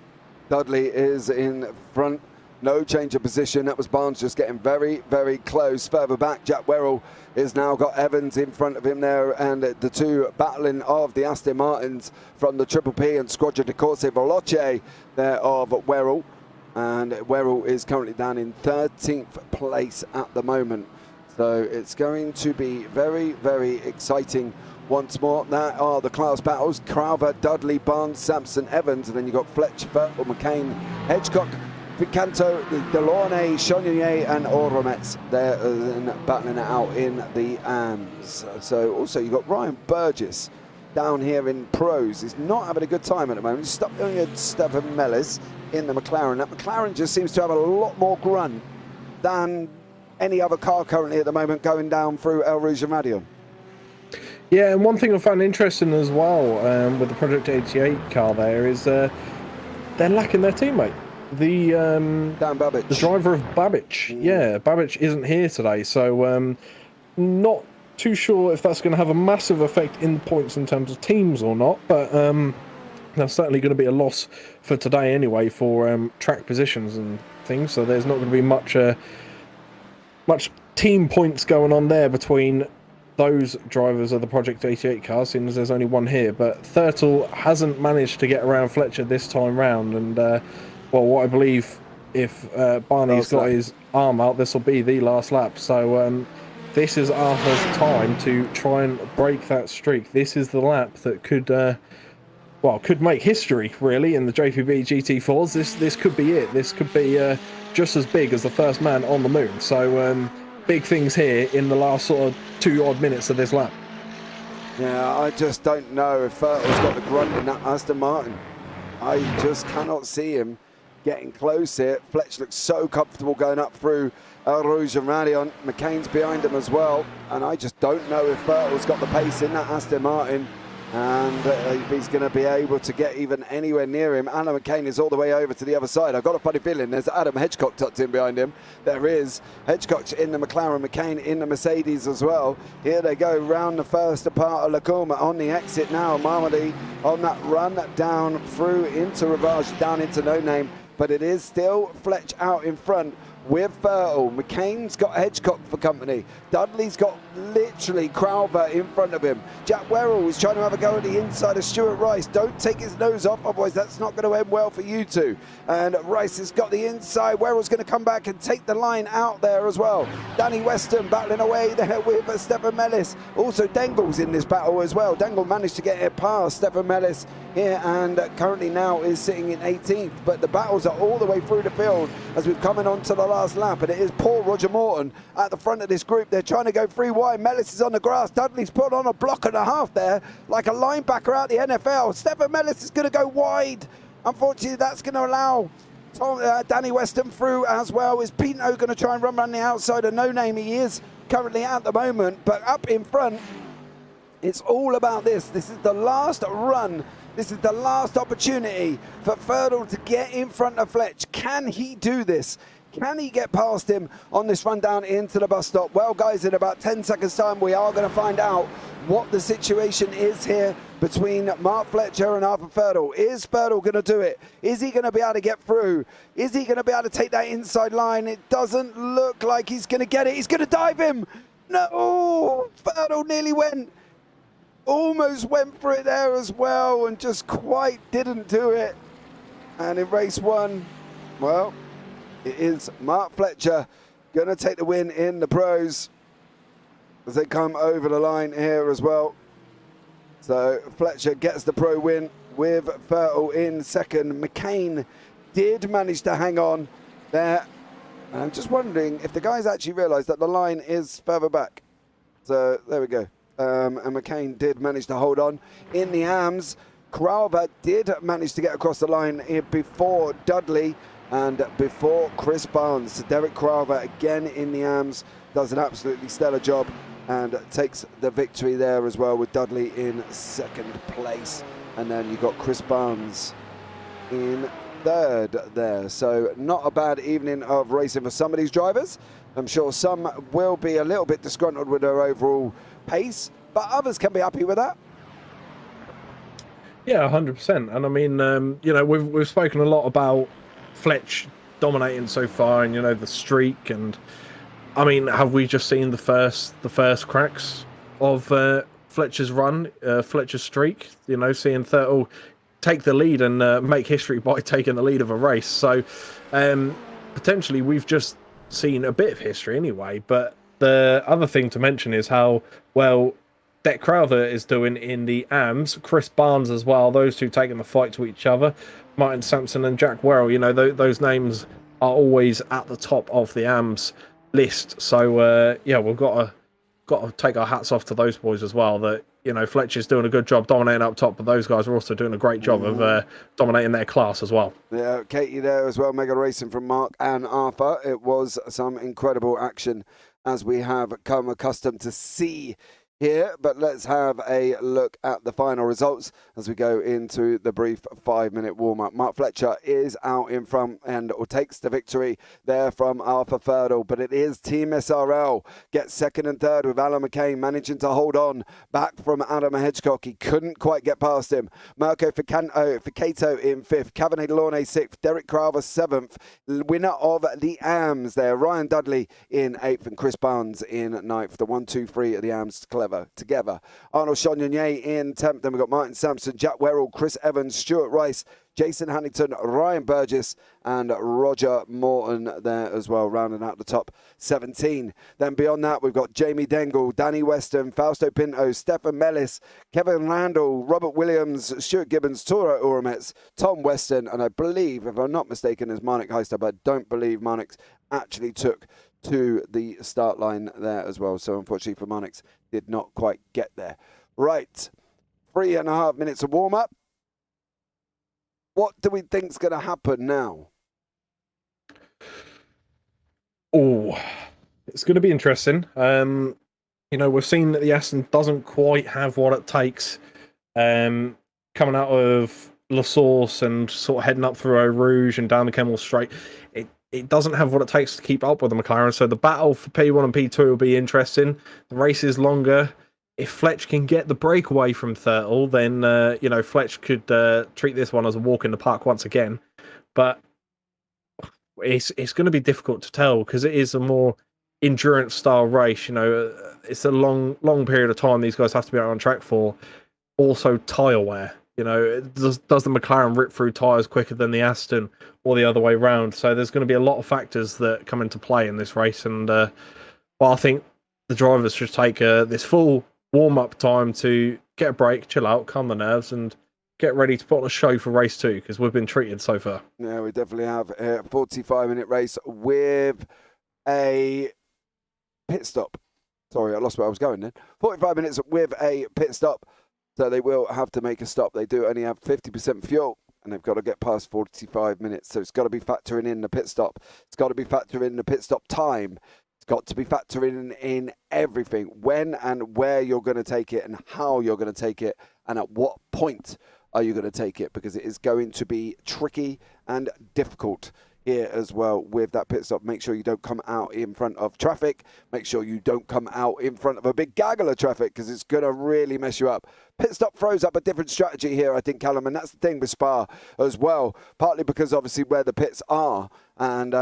Dudley is in front No change of position. That was Barnes just getting very, very close. Further back, Jack Werrell has now got Evans in front of him there, and the two battling of the Aston Martins from the Triple P and Squadra di Corse Veloce there of Werrell. And Werrell is currently down in 13th place at the moment. So it's going to be very, very exciting once more. That are the class battles. Crowther, Dudley, Barnes, Sampson, Evans, and then you've got Fletcher, Vettel, McCain, Hedgecock, Vicanto, Delaunay, Chonier and Oromets there battling it out in the AMS. So also you've got Ryan Burgess down here in pros. He's not having a good time at the moment. He's stuck doing a Stefan Mellis in the McLaren. That McLaren just seems to have a lot more grunt than any other car currently at the moment going down through El Rouge and Radion. Yeah, and one thing I found interesting as well with the Project 88 car there is they're lacking their teammate. Dan Babbage. The driver of Babbage. Yeah, Babbage isn't here today, so not too sure if that's going to have a massive effect in the points in terms of teams or not, but that's certainly going to be a loss for today anyway for track positions and things, so there's not going to be much team points going on there between those drivers of the Project 88 car, seeing as there's only one here. But Thurtle hasn't managed to get around Fletcher this time round, and well, what I believe, if Barney's got his arm out, this will be the last lap. So this is Arthur's time to try and break that streak. This is the lap that could, well, could make history, really, in the JPB GT4s. This could be it. This could be just as big as the first man on the moon. So big things here in the last sort of 2 odd minutes of this lap. Yeah, I just don't know if Thurtle's got the grunt in that Aston Martin. I just cannot see him getting close here. Fletch looks so comfortable going up through El Rouge and Radion. McCain's behind him as well, and I just don't know if Thurtle's got the pace in that Aston Martin, and if he's going to be able to get even anywhere near him. Alan McCain is all the way over to the other side. I've got a funny feeling there's Adam Hedgecock tucked in behind him. There is Hedgecock in the McLaren, McCain in the Mercedes as well. Here they go round the first part of Lacoma on the exit now. Marmody on that run down through into Rivage, down into No Name, but it is still Fletch out in front with Thurtle. McCain's got Hedgecock for company. Dudley's got literally Crowther in front of him. Jack Werrell is trying to have a go at the inside of Stuart Rice. Don't take his nose off, otherwise that's not going to end well for you two. And Rice has got the inside. Werrell's going to come back and take the line out there as well. Danny Weston battling away there with Stefan Mellis. Also Dengle's in this battle as well. Dengle managed to get it past Stefan Mellis here, and currently now is sitting in 18th. But the battles are all the way through the field as we've coming on to the last lap, and it is Paul Roger Morton at the front of this group. They're trying to go 3 wide. Mellis is on the grass. Dudley's put on a block and a half there like a linebacker out the NFL. Stefan Mellis is going to go wide. Unfortunately, that's going to allow Danny Weston through as well. Is Pinto going to try and run around the outside of No Name? He is currently at the moment, but up in front, it's all about this. This is the last run. This is the last opportunity for Thurtle to get in front of Fletch. Can he do this? Can he get past him on this run down into the bus stop? Well, guys, in about 10 seconds' time, we are going to find out what the situation is here between Mark Fletcher and Arthur Thurtle. Is Thurtle going to do it? Is he going to be able to get through? Is he going to be able to take that inside line? It doesn't look like he's going to get it. He's going to dive him. No, Thurtle nearly went. Almost went for it there as well and just quite didn't do it. And in race 1, well, it is Mark Fletcher going to take the win in the pros as they come over the line here as well. So Fletcher gets the pro win with Thurtle in second. McCain did manage to hang on there. And I'm just wondering if the guys actually realise that the line is further back. So there we go. And McCain did manage to hold on. In the AMS, Crowther did manage to get across the line here before Dudley and before Chris Barnes. So Derek Crowther again in the AMS does an absolutely stellar job and takes the victory there as well, with Dudley in second place. And then you've got Chris Barnes in third there. So not a bad evening of racing for some of these drivers. I'm sure some will be a little bit disgruntled with their overall pace, but others can be happy with that. Yeah, 100%. And I mean, you know, we've spoken a lot about Fletch dominating so far, and the streak. And I mean, have we just seen the first cracks of Fletcher's run, Fletcher's streak? Seeing Thurtle take the lead and make history by taking the lead of a race. So potentially we've just seen a bit of history anyway. But the other thing to mention is how well Deck Crowther is doing in the AMS. Chris Barnes as well. Those two taking the fight to each other. Martin Sampson and Jack Werrell. Those names are always at the top of the AMS list. So we've got to take our hats off to those boys as well. That Fletcher's doing a good job dominating up top, but those guys are also doing a great job of dominating their class as well. Yeah, Katie there as well. Mega Racing from Mark and Arthur. It was some incredible action, as we have come accustomed to see here, but let's have a look at the final results as we go into the brief 5-minute warm-up. Mark Fletcher is out in front and takes the victory there from Arthur Ferdle, but it is Team SRL gets second and third, with Alan McCain managing to hold on back from Adam Hedgecock. He couldn't quite get past him. Mirko Ficato in fifth, Cabernet Launay sixth, Derek Crowther seventh, winner of the AMS there, Ryan Dudley in eighth, and Chris Barnes in ninth. The 1, 2, 3 of the AMS together. Arnold Chagnon in 10th. Then we've got Martin Sampson, Jack Werrell, Chris Evans, Stuart Rice, Jason Hannington, Ryan Burgess, and Roger Morton there as well, rounding out the top 17. Then beyond that, we've got Jamie Dengle, Danny Weston, Fausto Pinto, Stefan Mellis, Kevin Randall, Robert Williams, Stuart Gibbons, Toro Urametz, Tom Weston, and I believe, if I'm not mistaken, is Marnik Heister, but I don't believe Marnix actually took to the start line there as well. So unfortunately for Marnix, did not quite get there. Right, 3.5 minutes of warm-up. What do we think's going to happen now? Oh, it's going to be interesting. We've seen that the Aston doesn't quite have what it takes coming out of La Source and sort of heading up through Eau Rouge and down the Kemmel Straight. It doesn't have what it takes to keep up with the McLaren, so the battle for P1 and P2 will be interesting. The race is longer. If Fletch can get the breakaway from Thurtle, then Fletch could treat this one as a walk in the park once again. But it's going to be difficult to tell because it is a more endurance style race. It's a long period of time these guys have to be out on track for. Also, tyre wear. Does the McLaren rip through tyres quicker than the Aston or the other way round? So there's going to be a lot of factors that come into play in this race. And I think the drivers should take this full warm-up time to get a break, chill out, calm the nerves, and get ready to put on a show for race 2 because we've been treated so far. Yeah, we definitely have a 45-minute race with a pit stop. Sorry, I lost where I was going then. 45 minutes with a pit stop. So they will have to make a stop. They do only have 50% fuel, and they've got to get past 45 minutes. So it's got to be factoring in the pit stop. It's got to be factoring in the pit stop time. It's got to be factoring in everything, when and where you're going to take it and how you're going to take it and at what point are you going to take it, because it is going to be tricky and difficult here as well with that pit stop. Make sure you don't come out in front of traffic. Make sure you don't come out in front of a big gaggle of traffic because it's going to really mess you up. Pit stop throws up a different strategy here, I think, Callum, and that's the thing with Spa as well, partly because obviously where the pits are, and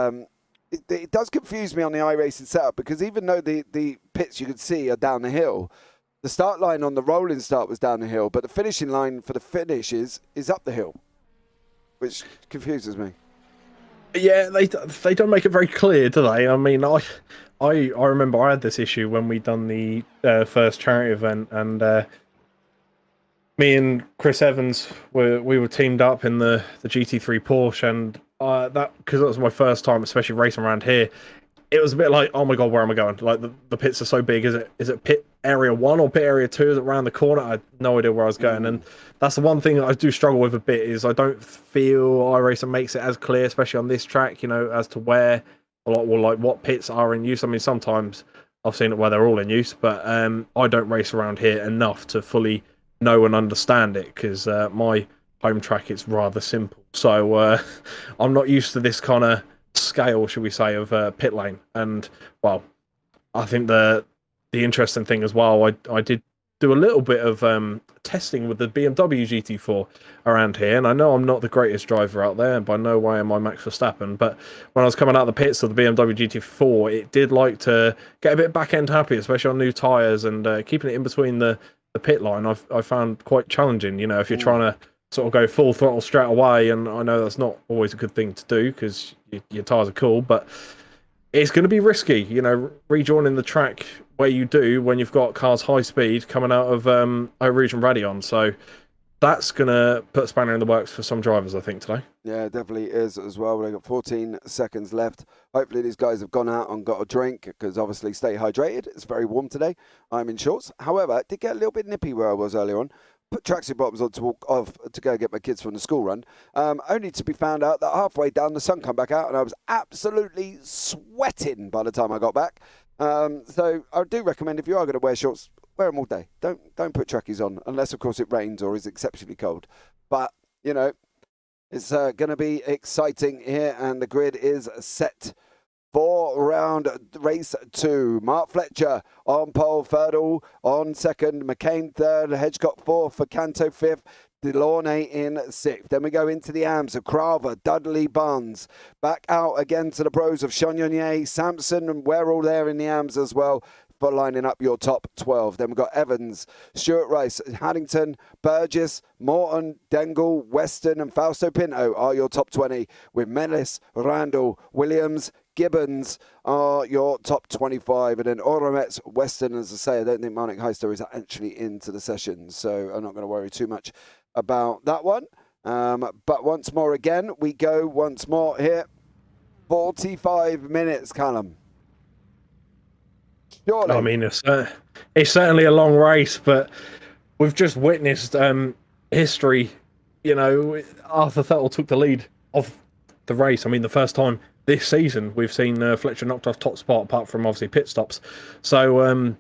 it does confuse me on the iRacing setup because even though the pits you can see are down the hill, the start line on the rolling start was down the hill, but the finishing line for the finish is up the hill, which confuses me. Yeah, they don't make it very clear, do they? I mean, I remember I had this issue when we done the first charity event, and me and Chris Evans we were teamed up in the GT3 Porsche, and because that was my first time, especially racing around here. It was a bit like, oh my god, where am I going? Like the pits are so big. Is it pit area 1 or pit area 2? Is it around the corner? I had no idea where I was going, and that's the one thing that I do struggle with a bit. Is I don't feel iRacing makes it as clear, especially on this track, as to where or like what pits are in use. I mean, sometimes I've seen it where they're all in use, but I don't race around here enough to fully know and understand it because my home track is rather simple. So I'm not used to this kind of scale, should we say, of pit lane. And well, I think the interesting thing as well, I did do a little bit of testing with the BMW GT4 around here. And I know I'm not the greatest driver out there, and by no way am I Max Verstappen. But when I was coming out of the pits of the BMW GT4, it did like to get a bit back end happy, especially on new tyres, and keeping it in between the pit line I found quite challenging. You know, if you're trying to sort of go full throttle straight away, and I know that's not always a good thing to do because your tyres are cool, but it's going to be risky, you know, rejoining the track where you do when you've got cars high speed coming out of Region Radion. So that's going to put a spanner in the works for some drivers, I think, today. Yeah, it definitely is as well. We've got 14 seconds left. Hopefully these guys have gone out and got a drink, because obviously stay hydrated. It's very warm today. I'm in shorts. However, it did get a little bit nippy where I was earlier on. Put tracksuit bottoms on to walk off to go get my kids from the school run, only to be found out that halfway down the sun come back out, and I was absolutely sweating by the time I got back. So I do recommend, if you are going to wear shorts, wear them all day. Don't put trackies on unless, of course, it rains or is exceptionally cold. But you know, it's going to be exciting here, and the grid is set for round race 2. Mark Fletcher on pole, Ferdl on second, McCain third, Hedgecock fourth, for Canto fifth, Delaunay in sixth. Then we go into the AMs of Craver, Dudley, Barnes. Back out again to the pros of Chagnon, Sampson, and we're all there in the AMs as well for lining up your top 12. Then we've got Evans, Stuart Rice, Haddington, Burgess, Morton, Dengle, Weston, and Fausto Pinto are your top 20, with Mellis, Randall, Williams, Gibbons are your top 25, and then Oromets, Weston. As I say, I don't think Marnik Heister is actually into the session, so I'm not going to worry too much about that one. But once more again, we go once more here. 45 minutes, Callum. Surely. I mean, it's certainly a long race, but we've just witnessed history. You know, Arthur Thurtle took the lead of the race. I mean, the first time this season we've seen Fletcher knocked off top spot, apart from obviously pit stops. So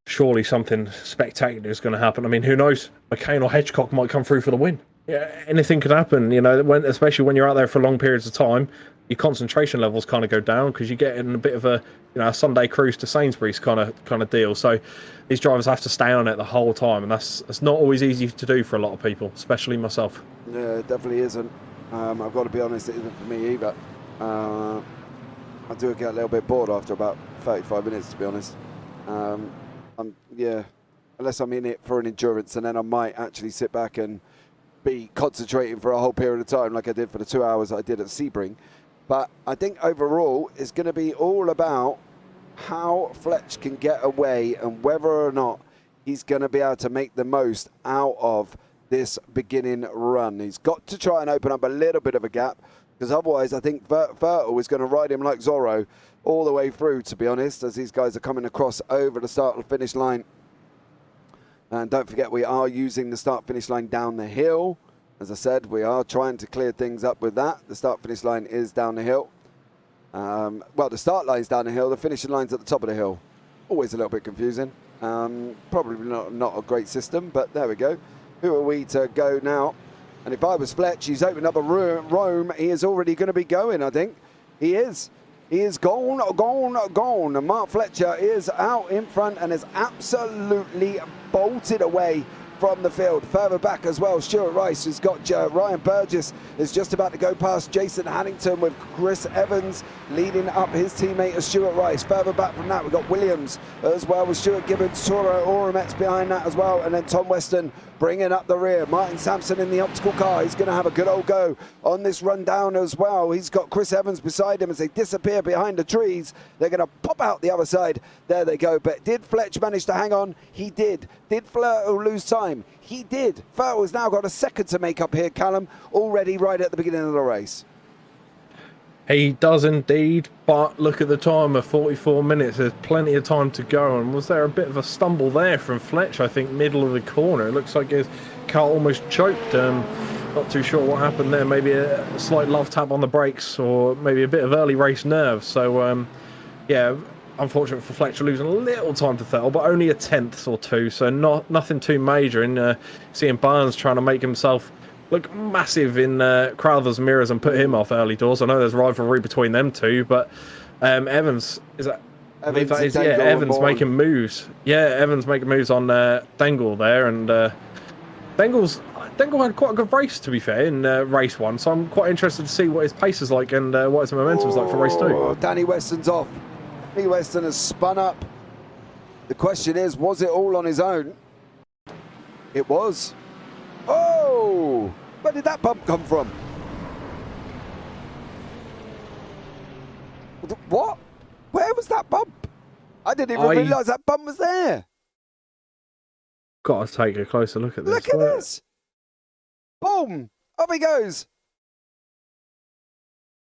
surely something spectacular is going to happen. I mean, who knows? McCain or Hedgecock might come through for the win. Yeah, anything could happen. You know, especially when you're out there for long periods of time, your concentration levels kind of go down because you get in a bit of a, you know, a Sunday cruise to Sainsbury's kind of deal. So these drivers have to stay on it the whole time, and that's not always easy to do for a lot of people, especially myself. Yeah, it definitely isn't. I've got to be honest, it isn't for me either. I do get a little bit bored after about 35 minutes, to be honest. Yeah, unless I'm in it for an endurance, and then I might actually sit back and be concentrating for a whole period of time like I did for the 2 hours I did at Sebring. But I think overall it's going to be all about how Fletch can get away and whether or not he's going to be able to make the most out of this beginning run. He's got to try and open up a little bit of a gap, because otherwise I think Furtle is going to ride him like Zorro all the way through, to be honest, as these guys are coming across over the start and finish line. And don't forget, we are using the start-finish line down the hill. As I said, we are trying to clear things up with that. The start-finish line is down the hill. Well, the start line's down the hill. The finishing line's at the top of the hill. Always a little bit confusing. Probably not a great system, but there we go. Who are we to go now? And if I was Fletch, he's opened up a roam. He is already going to be going, I think. He is. He is gone. And Mark Fletcher is out in front and is absolutely bolted away from the field. Further back as well, Stuart Rice has got Ryan Burgess is just about to go past Jason Haddington, with Chris Evans leading up his teammate as Stuart Rice. Further back from that, we've got Williams as well, with Stuart Gibbons, Toro Oromets behind that as well, and then Tom Weston bringing up the rear. Martin Sampson in the optical car. He's going to have a good old go on this run down as well. He's got Chris Evans beside him as they disappear behind the trees. They're going to pop out the other side. There they go. But did Fletch manage to hang on? He did. Did Flertle lose time? He did. Flertle has now got a second to make up here, Callum, already right at the beginning of the race. He does indeed, but look at the time of 44 minutes. There's plenty of time to go. And was there a bit of a stumble there from Fletch? I think middle of the corner. It looks like his car almost choked. Not too sure what happened there. Maybe a slight love tap on the brakes, or maybe a bit of early race nerves. So, yeah, unfortunate for Fletcher losing a little time to Thurtle, but only a tenth or two. So nothing too major. And seeing Barnes trying to make himself look massive in Crowther's mirrors and put him off early doors. I know there's rivalry between them two, but Evans is I believe that is, and yeah, Dangle Evans on board. making moves. Yeah, Evans making moves on Dangle there, and Dangle had quite a good race, to be fair, in race 1, so I'm quite interested to see what his pace is like and what his momentum's like for race 2. Oh, Danny Weston's off. Danny Weston has spun up. The question is, was it all on his own? It was. Oh! Where did that bump come from? What? Where was that bump? I didn't even realise that bump was there. Got to take a closer look at this. Look at this. Boom. Off he goes.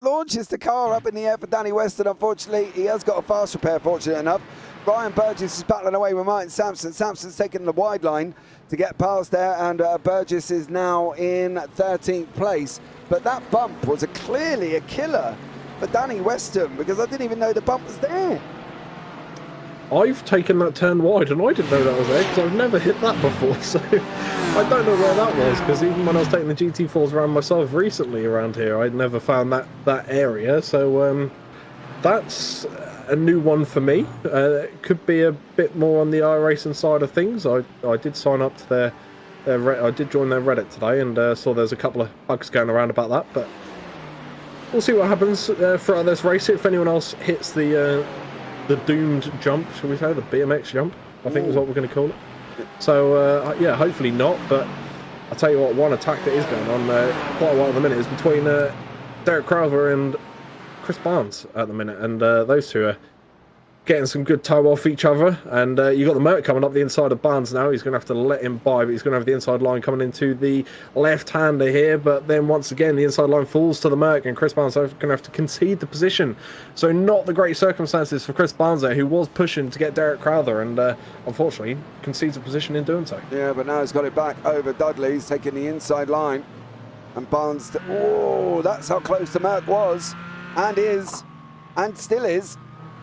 Launches the car up in the air for Danny Weston. Unfortunately, he has got a fast repair, fortunate enough. Ryan Burgess is battling away with Martin Sampson. Sampson's taking the wide line to get past there, and Burgess is now in 13th place. But that bump was clearly a killer for Danny Weston, because I didn't even know the bump was there. I've taken that turn wide, and I didn't know that was there, because I've never hit that before, so I don't know where that was, because even when I was taking the GT4s around myself recently around here, I'd never found that area, so that's a new one for me. It could be a bit more on the iRacing side of things. I did sign up to I did join their Reddit today, and saw there's a couple of bugs going around about that, but we'll see what happens throughout this race. If anyone else hits the doomed jump, shall we say, the BMX jump, I think is what we're going to call it. So yeah, hopefully not, but I'll tell you what, one attack that is going on quite a while at the minute is between Derek Crowther and Chris Barnes at the minute, and those two are getting some good toe off each other, and you got the Merc coming up the inside of Barnes now. He's going to have to let him by, but he's going to have the inside line coming into the left-hander here, but then once again the inside line falls to the Merc, and Chris Barnes is going to have to concede the position. So not the great circumstances for Chris Barnes there, who was pushing to get Derek Crowther, and unfortunately concedes the position in doing so. Yeah, but now he's got it back over Dudley. He's taking the inside line, and Barnes, oh, that's how close the Merc was, and is, and still is,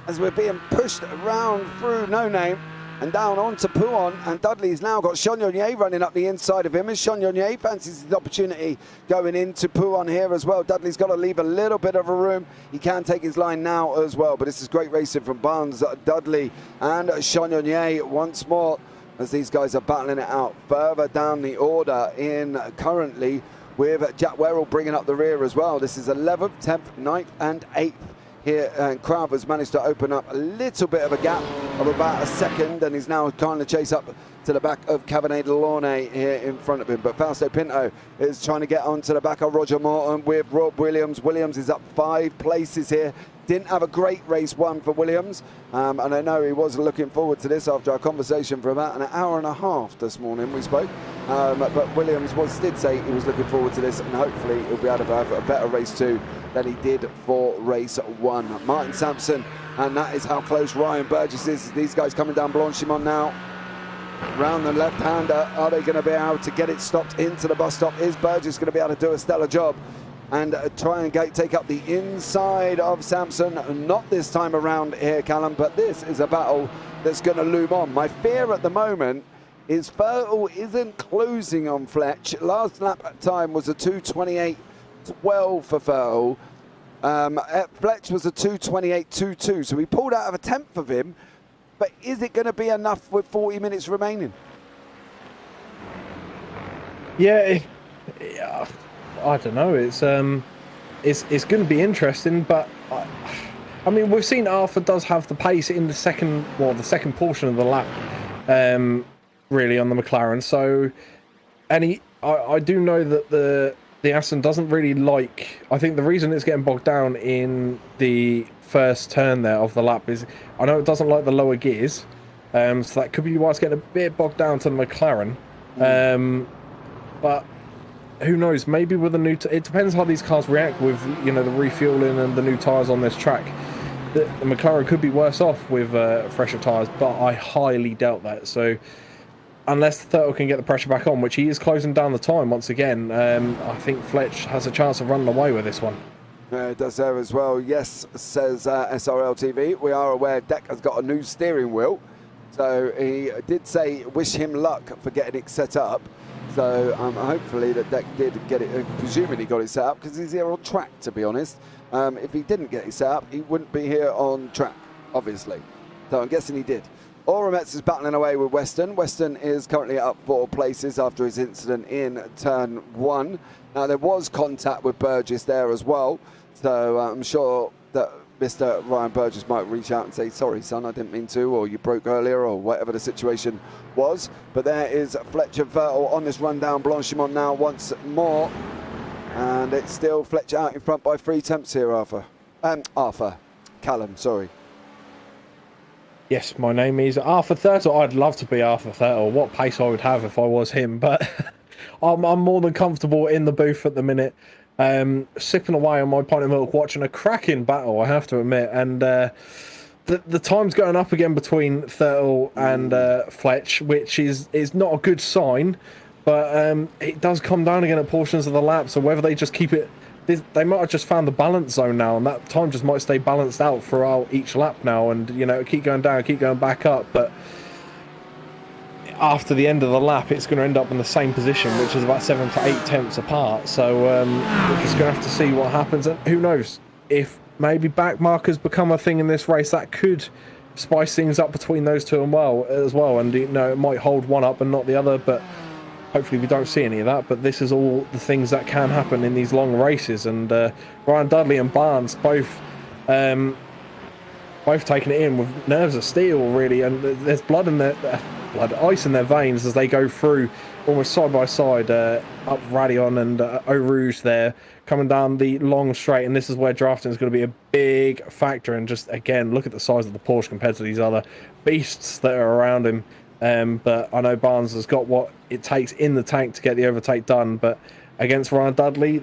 as we're being pushed around through No Name and down onto Pouon, and Dudley's now got Chagnon running up the inside of him, and Chagnon fancies the opportunity going into Pouon here as well. Dudley's got to leave a little bit of a room. He can take his line now as well, but this is great racing from Barnes, Dudley and Chagnon once more, as these guys are battling it out further down the order in currently, with Jack Werrell bringing up the rear as well. This is 11th, 10th, 9th and 8th. Here, and Crowther's managed to open up a little bit of a gap of about a second, and he's now trying to chase up to the back of Cabernet Delaunay here in front of him. But Fausto Pinto is trying to get onto the back of Roger Morton with Rob Williams. Williams is up 5 places here. Didn't have a great race 1 for Williams, and I know he was looking forward to this after our conversation for about an hour and a half this morning we spoke. But Williams did say he was looking forward to this, and hopefully he'll be able to have a better race 2 than he did for race 1. Martin Sampson, and that is how close Ryan Burgess is. These guys coming down Blanchimont now. Round the left-hander, are they going to be able to get it stopped into the bus stop? Is Burgess going to be able to do a stellar job and try and take up the inside of Sampson? Not this time around here, Callum, but this is a battle that's going to loom on. My fear at the moment is Fertel isn't closing on Fletch. Last lap time was a 2:28.12 for Fertel. Fletch was a 2:28.22, so we pulled out of a tenth of him. But is it going to be enough with 40 minutes remaining? Yeah, I don't know. It's going to be interesting, but I mean, we've seen Arthur does have the pace in the second portion of the lap, really, on the McLaren. So, and I do know that the Aston doesn't really like. I think the reason it's getting bogged down in the first turn there of the lap is, I know it doesn't like the lower gears, so that could be why it's getting a bit bogged down to the McLaren. But who knows? Maybe with the new, it depends how these cars react with, you know, the refueling and the new tyres on this track. The McLaren could be worse off with fresher tyres, but I highly doubt that. So unless the Turtle can get the pressure back on, which he is closing down the time once again, I think Fletch has a chance of running away with this one. It does there as well. Yes, says SRL TV. We are aware Deck has got a new steering wheel. So he did say wish him luck for getting it set up. So hopefully that Deck did get it, presuming he got it set up, because he's here on track, to be honest. If he didn't get it set up, he wouldn't be here on track, obviously. So I'm guessing he did. Orametz is battling away with Weston. Weston is currently up 4 places after his incident in turn 1. Now, there was contact with Burgess there as well. So I'm sure that Mr. Ryan Burgess might reach out and say, sorry, son, I didn't mean to, or you broke earlier, or whatever the situation was. But there is Fletcher Vettel on this rundown. Blanchimont now once more. And it's still Fletcher out in front by 3 tenths here, Arthur. Callum, sorry. Yes, my name is Arthur Thurtle. I'd love to be Arthur Thurtle. What pace I would have if I was him, but I'm more than comfortable in the booth at the minute, sipping away on my pint of milk, watching a cracking battle, I have to admit. And the time's going up again between Thurtle and Fletch, which is not a good sign, but it does come down again at portions of the lap, so whether they just keep it... They might have just found the balance zone now, and that time just might stay balanced out throughout each lap now, and you know, keep going down, keep going back up. But after the end of the lap, it's going to end up in the same position, which is about 7 to 8 tenths apart. So we're just going to have to see what happens, and who knows, if maybe back markers become a thing in this race, that could spice things up between those two as well. And you know, it might hold one up and not the other, but hopefully we don't see any of that. But this is all the things that can happen in these long races. And Ryan Dudley and Barnes both taking it in with nerves of steel, really. And there's ice in their veins as they go through almost side by side up Radion and Eau Rouge there, coming down the long straight. And this is where drafting is going to be a big factor. And just again, look at the size of the Porsche compared to these other beasts that are around him. But I know Barnes has got what it takes in the tank to get the overtake done. But against Ryan Dudley,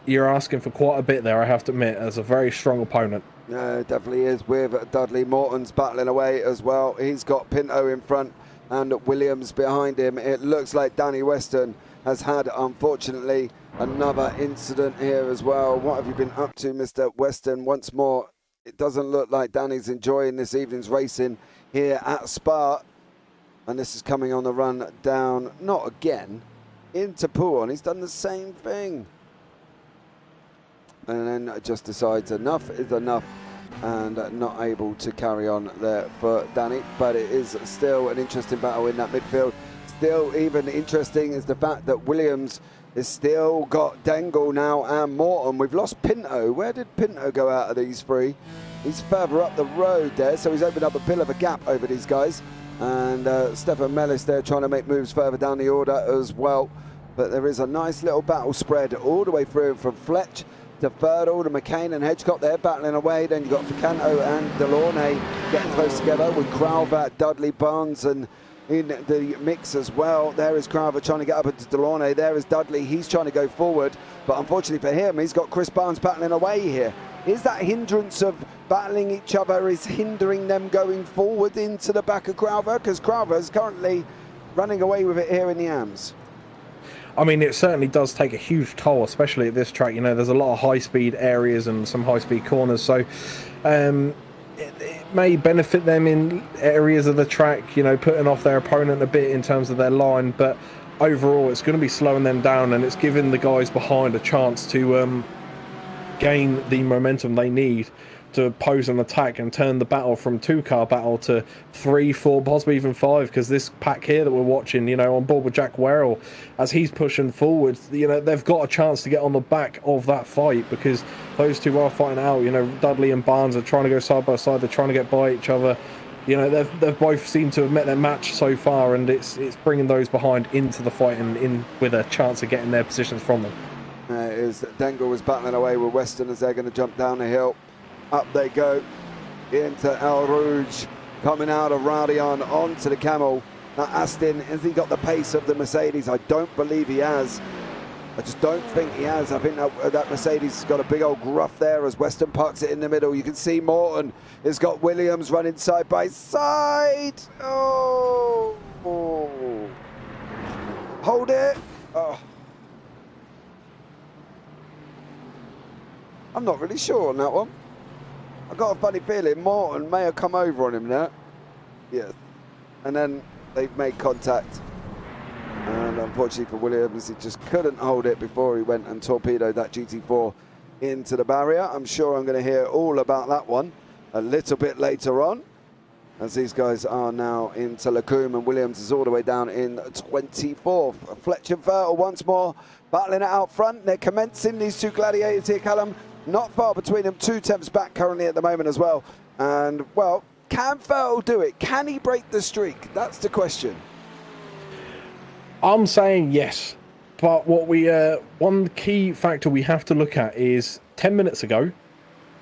you're asking for quite a bit there, I have to admit, as a very strong opponent. Yeah, it definitely is with Dudley. Morton's battling away as well. He's got Pinto in front and Williams behind him. It looks like Danny Weston has had, unfortunately, another incident here as well. What have you been up to, Mr. Weston? Once more, it doesn't look like Danny's enjoying this evening's racing here at Spa. And this is coming on the run down, not again, into Pouon. He's done the same thing. And then just decides enough is enough and not able to carry on there for Danny. But it is still an interesting battle in that midfield. Still even interesting is the fact that Williams has still got Dengle now and Morton. We've lost Pinto. Where did Pinto go out of these 3? He's further up the road there, so he's opened up a bit of a gap over these guys. And Stefan Mellis there trying to make moves further down the order as well. But there is a nice little battle spread all the way through from Fletch to Ferdal to McCain and Hedgecott there battling away. Then you've got Ficanto and Delaunay getting close together with Crowther, Dudley, Barnes and in the mix as well. There is Crowther trying to get up into Delaunay. There is Dudley. He's trying to go forward. But unfortunately for him, he's got Chris Barnes battling away here. Is that hindrance of battling each other is hindering them going forward into the back of Crowther? Because Crowther is currently running away with it here in the AMS. I mean, it certainly does take a huge toll, especially at this track. You know, there's a lot of high-speed areas and some high-speed corners. So it may benefit them in areas of the track, you know, putting off their opponent a bit in terms of their line. But overall, it's going to be slowing them down, and it's giving the guys behind a chance to gain the momentum they need to pose an attack and turn the battle from 2-car battle to 3, 4, possibly even 5, because this pack here that we're watching, you know, on board with Jack Werrell, as he's pushing forward, you know, they've got a chance to get on the back of that fight, because those two are fighting out. You know, Dudley and Barnes are trying to go side by side, they're trying to get by each other. You know, they've both seemed to have met their match so far, and it's bringing those behind into the fight and in with a chance of getting their positions from them. Dengle was battling away with Weston as they're going to jump down the hill. Up they go into El Rouge, coming out of Radion onto the Camel. Now Aston, has he got the pace of the Mercedes? I don't believe he has. I just don't think he has. I think that Mercedes has got a big old gruff there as Weston parks it in the middle. You can see Morton has got Williams running side by side. Oh. Hold it. Oh. I'm not really sure on that one. I've got a funny feeling Morton may have come over on him there. Yes. And then they've made contact. And unfortunately for Williams, he just couldn't hold it before he went and torpedoed that GT4 into the barrier. I'm sure I'm going to hear all about that one a little bit later on. as these guys are now into Lacombe, and Williams is all the way down in 24th. Fletcher and Vettel once more battling it out front. They're commencing, these two gladiators here, Callum. Not far between them, 2 tenths back currently at the moment as well. And, well, can Vettel do it? Can he break the streak? That's the question. I'm saying yes. But what we one key factor we have to look at is 10 minutes ago,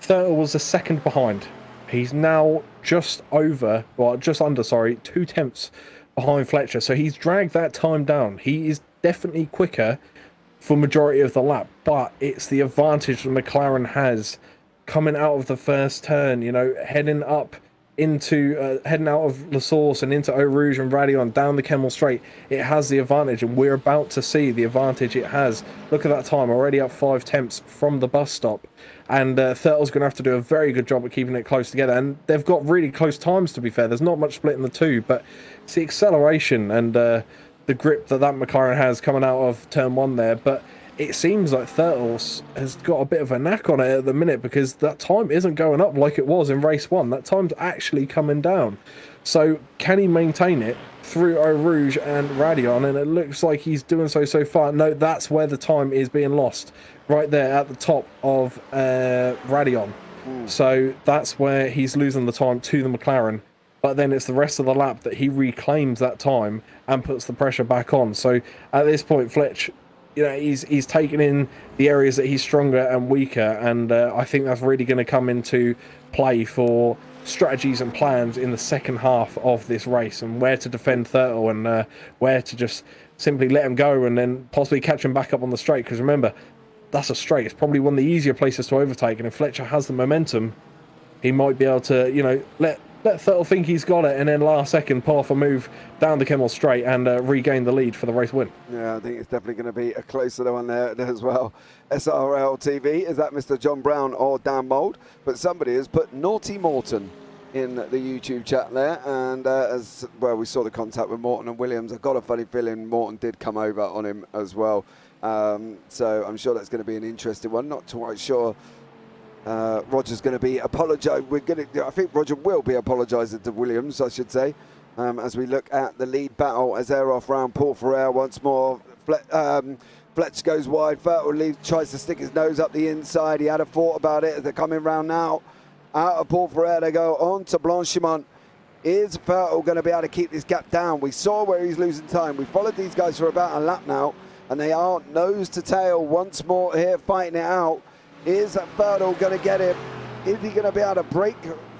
Vettel was a second behind. He's now just under, 2 tenths behind Fletcher. So he's dragged that time down. He is definitely quicker for majority of the lap, but it's the advantage the McLaren has coming out of the first turn, you know, heading up into heading out of La Source and into Eau Rouge and Radion down the Kemmel Straight. It has the advantage, and we're about to see the advantage it has. Look at that time, already up 5 tenths from the bus stop, and Vettel's going to have to do a very good job of keeping it close together, and they've got really close times, to be fair. There's not much split in the two, but it's the acceleration and the grip that McLaren has coming out of turn 1 there. But it seems like Vettel has got a bit of a knack on it at the minute, because that time isn't going up like it was in race 1. That time's actually coming down. So can he maintain it through Eau Rouge and Radion? And it looks like he's doing so far. No, that's where the time is being lost, right there at the top of Radion. So that's where he's losing the time to the McLaren. But then it's the rest of the lap that he reclaims that time and puts the pressure back on. So at this point, Fletch, you know, he's taken in the areas that he's stronger and weaker, and I think that's really going to come into play for strategies and plans in the second half of this race, and where to defend Vettel and where to just simply let him go and then possibly catch him back up on the straight. Because remember, that's a straight. It's probably one of the easier places to overtake, and if Fletcher has the momentum, he might be able to, you know, let Vettel think he's got it, and then last second pull off a move down the Kemmel Straight and regain the lead for the race win. Yeah, I think it's definitely going to be a closer one there as well. SRL TV, is that Mr. John Brown or Dan Mould? But somebody has put Naughty Morton in the YouTube chat there, and as well, we saw the contact with Morton and Williams. I've got a funny feeling Morton did come over on him as well. So I'm sure that's going to be an interesting one. Not quite sure. Roger's going to be apologising. I think Roger will be apologising to Williams, I should say, as we look at the lead battle as they're off round Paul Ferrer once more. Fletch goes wide. Vettel tries to stick his nose up the inside. He had a thought about it as they're coming round now. Out of Paul Ferrer, they go on to Blanchimont. Is Vettel going to be able to keep this gap down? We saw where he's losing time. We followed these guys for about a lap now, and they are nose to tail once more here, fighting it out. Is Vettel going to get him? Is he going to be able to break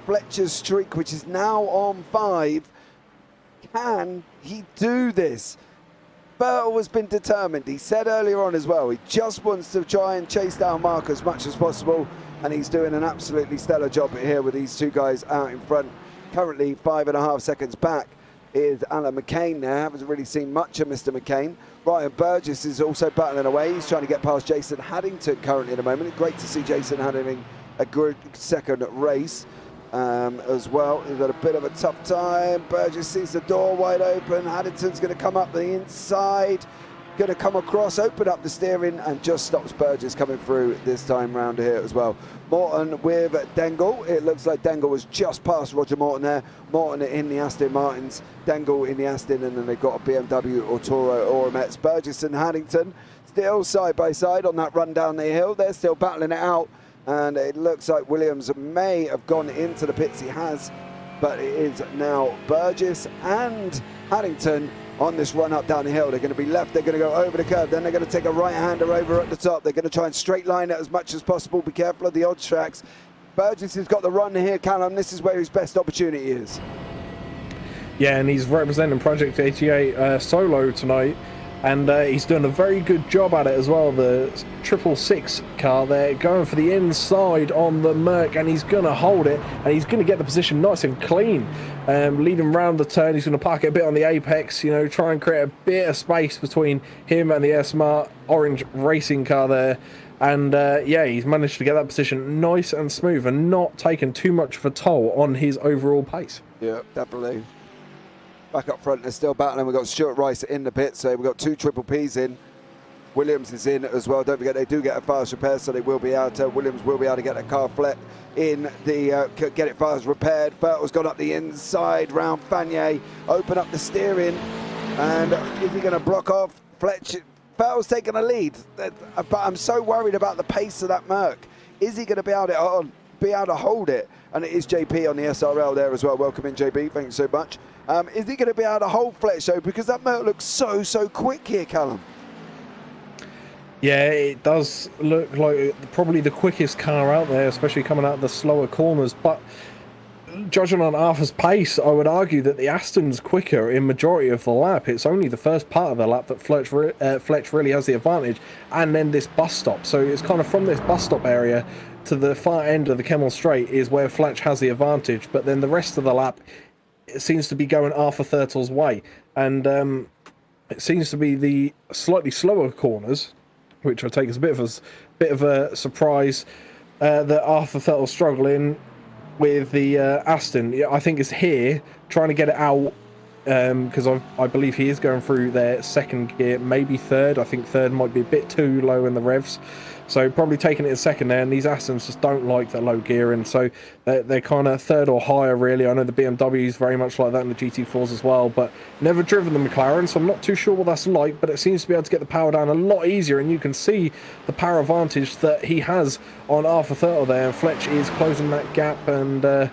Fletcher's streak, which is now on 5? Can he do this? Vettel has been determined. He said earlier on as well, he just wants to try and chase down Mark as much as possible, and he's doing an absolutely stellar job here with these two guys out in front. Currently 5.5 seconds back is Alan McCain there. Haven't really seen much of Mr. McCain. Ryan Burgess is also battling away. He's trying to get past Jason Haddington currently at the moment. Great to see Jason having a good second race as well. He's got a bit of a tough time. Burgess sees the door wide open. Haddington's going to come up the inside, going to come across, open up the steering, and just stops Burgess coming through this time round here as well. Morton with Dengel. It looks like Dengel was just past Roger Morton there. Morton in the Aston Martins, Dengel in the Aston, and then they've got a BMW or Toro or a Metz. Burgess and Haddington still side by side on that run down the hill. They're still battling it out, and it looks like Williams may have gone into the pits. He has, but it is now Burgess and Haddington on this run up down the hill. They're going to be left, they're going to go over the curb, then they're going to take a right-hander over at the top. They're going to try and straight line it as much as possible. Be careful of the odd tracks. Burgess has got the run here, Callum. This is where his best opportunity is. Yeah, and he's representing Project 88 solo tonight, and he's doing a very good job at it as well. The 666 car there going for the inside on the Merc, and he's going to hold it, and he's going to get the position nice and clean. Leading round the turn, he's going to park it a bit on the apex, you know, try and create a bit of space between him and the Air Smart orange racing car there. And yeah, he's managed to get that position nice and smooth and not taken too much of a toll on his overall pace. Yeah, definitely. Back up front, they're still battling. We've got Stuart Rice in the pit, so we've got 2 triple Ps in. Williams is in as well. Don't forget they do get a fast repair, so they will be able to, Williams will be able to get a car flat in the, get it fast repaired. Fertel's gone up the inside round Fagnier, open up the steering, and is he going to block off Fletcher? Fertel's taking a lead, but I'm so worried about the pace of that Merc. Is he going to be able to hold it? And it is JP on the SRL there as well. Welcome in, JB. Thanks so much. Is he going to be able to hold Fletcher? Because that Merc looks so quick here, Callum. Yeah, it does look like probably the quickest car out there, especially coming out of the slower corners. But judging on Arthur's pace, I would argue that the Aston's quicker in majority of the lap. It's only the first part of the lap that Fletch really has the advantage, and then this bus stop. So it's kind of from this bus stop area to the far end of the Kemmel Straight is where Fletch has the advantage. But then the rest of the lap, it seems to be going Arthur Thurtle's way, and it seems to be the slightly slower corners, which I take as a bit of a surprise, that Arthur Thurtle's struggling with the Aston. I think it's here trying to get it out, because I believe he is going through their second gear, maybe third. I think third might be a bit too low in the revs, so probably taking it in second there. And these Astons just don't like that low gearing, so they're kind of third or higher really. I know the BMW is very much like that in the GT4s as well, but never driven the McLaren, so I'm not too sure what that's like. But it seems to be able to get the power down a lot easier, and you can see the power advantage that he has on Arthur Thurtle there. And Fletch is closing that gap, and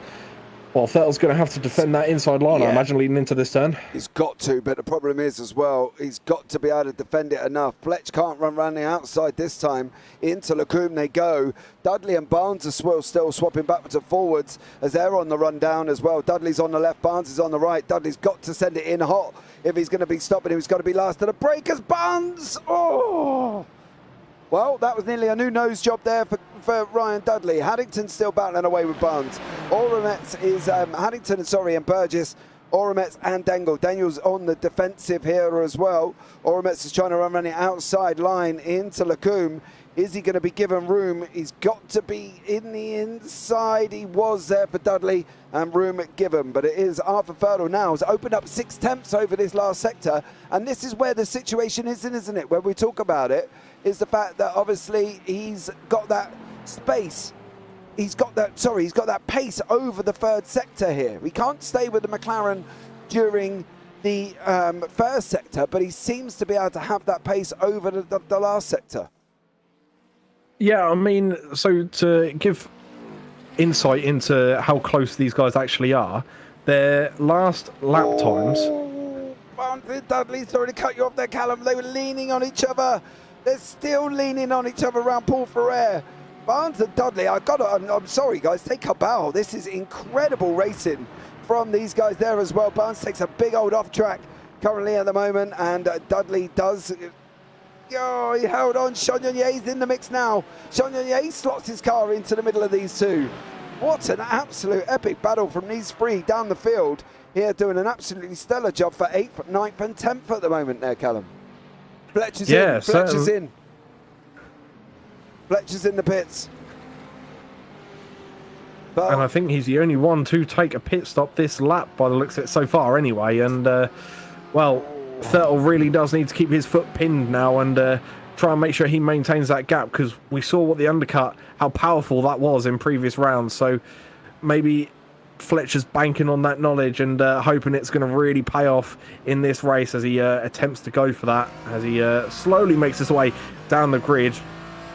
well, Thurtle's going to have to defend that inside line, I imagine, leading into this turn. He's got to, but the problem is as well, he's got to be able to defend it enough. Fletch can't run around the outside this time. Into Lacombe they go. Dudley and Barnes are still swapping backwards and forwards as they're on the run down as well. Dudley's on the left, Barnes is on the right. Dudley's got to send it in hot if he's going to be stopping him. He's got to be last to the breakers. Barnes! Oh! Well, that was nearly a new nose job there for Ryan Dudley. Haddington's still battling away with Barnes. Orametz is Haddington, and Burgess. Orametz and Dangle. Daniel's on the defensive here as well. Orametz is trying to run the outside line into Lacombe. Is he going to be given room? He's got to be in the inside. He was there for Dudley and room given. But it is Arthur Thurtle now has opened up 6 tenths over this last sector. And this is where the situation is, isn't it? When we talk about it, is the fact that obviously he's got that space. He's got that pace over the third sector here. We can't stay with the McLaren during the first sector, but he seems to be able to have that pace over the last sector. Yeah, I mean, so to give insight into how close these guys actually are, their last lap times. Barnes and Dudley's already cut you off there, Callum. They were leaning on each other. They're still leaning on each other around Paul Ferrer. Barnes and Dudley, I'm sorry, guys, take a bow. This is incredible racing from these guys there as well. Barnes takes a big old off track currently at the moment, and Dudley does. Oh, he held on. Chagnoyer's in the mix now. Chagnoyer slots his car into the middle of these two. What an absolute epic battle from these three down the field here, doing an absolutely stellar job for 8th, 9th and 10th at the moment there, Callum. Fletcher's in. Fletcher's in. Fletcher's in the pits. But and I think he's the only one to take a pit stop this lap by the looks of it so far anyway. And, well, Thurtle really does need to keep his foot pinned now and try and make sure he maintains that gap, because we saw what the undercut, how powerful that was in previous rounds. So maybe Fletcher's banking on that knowledge and hoping it's going to really pay off in this race as he attempts to go for that, as he slowly makes his way down the grid.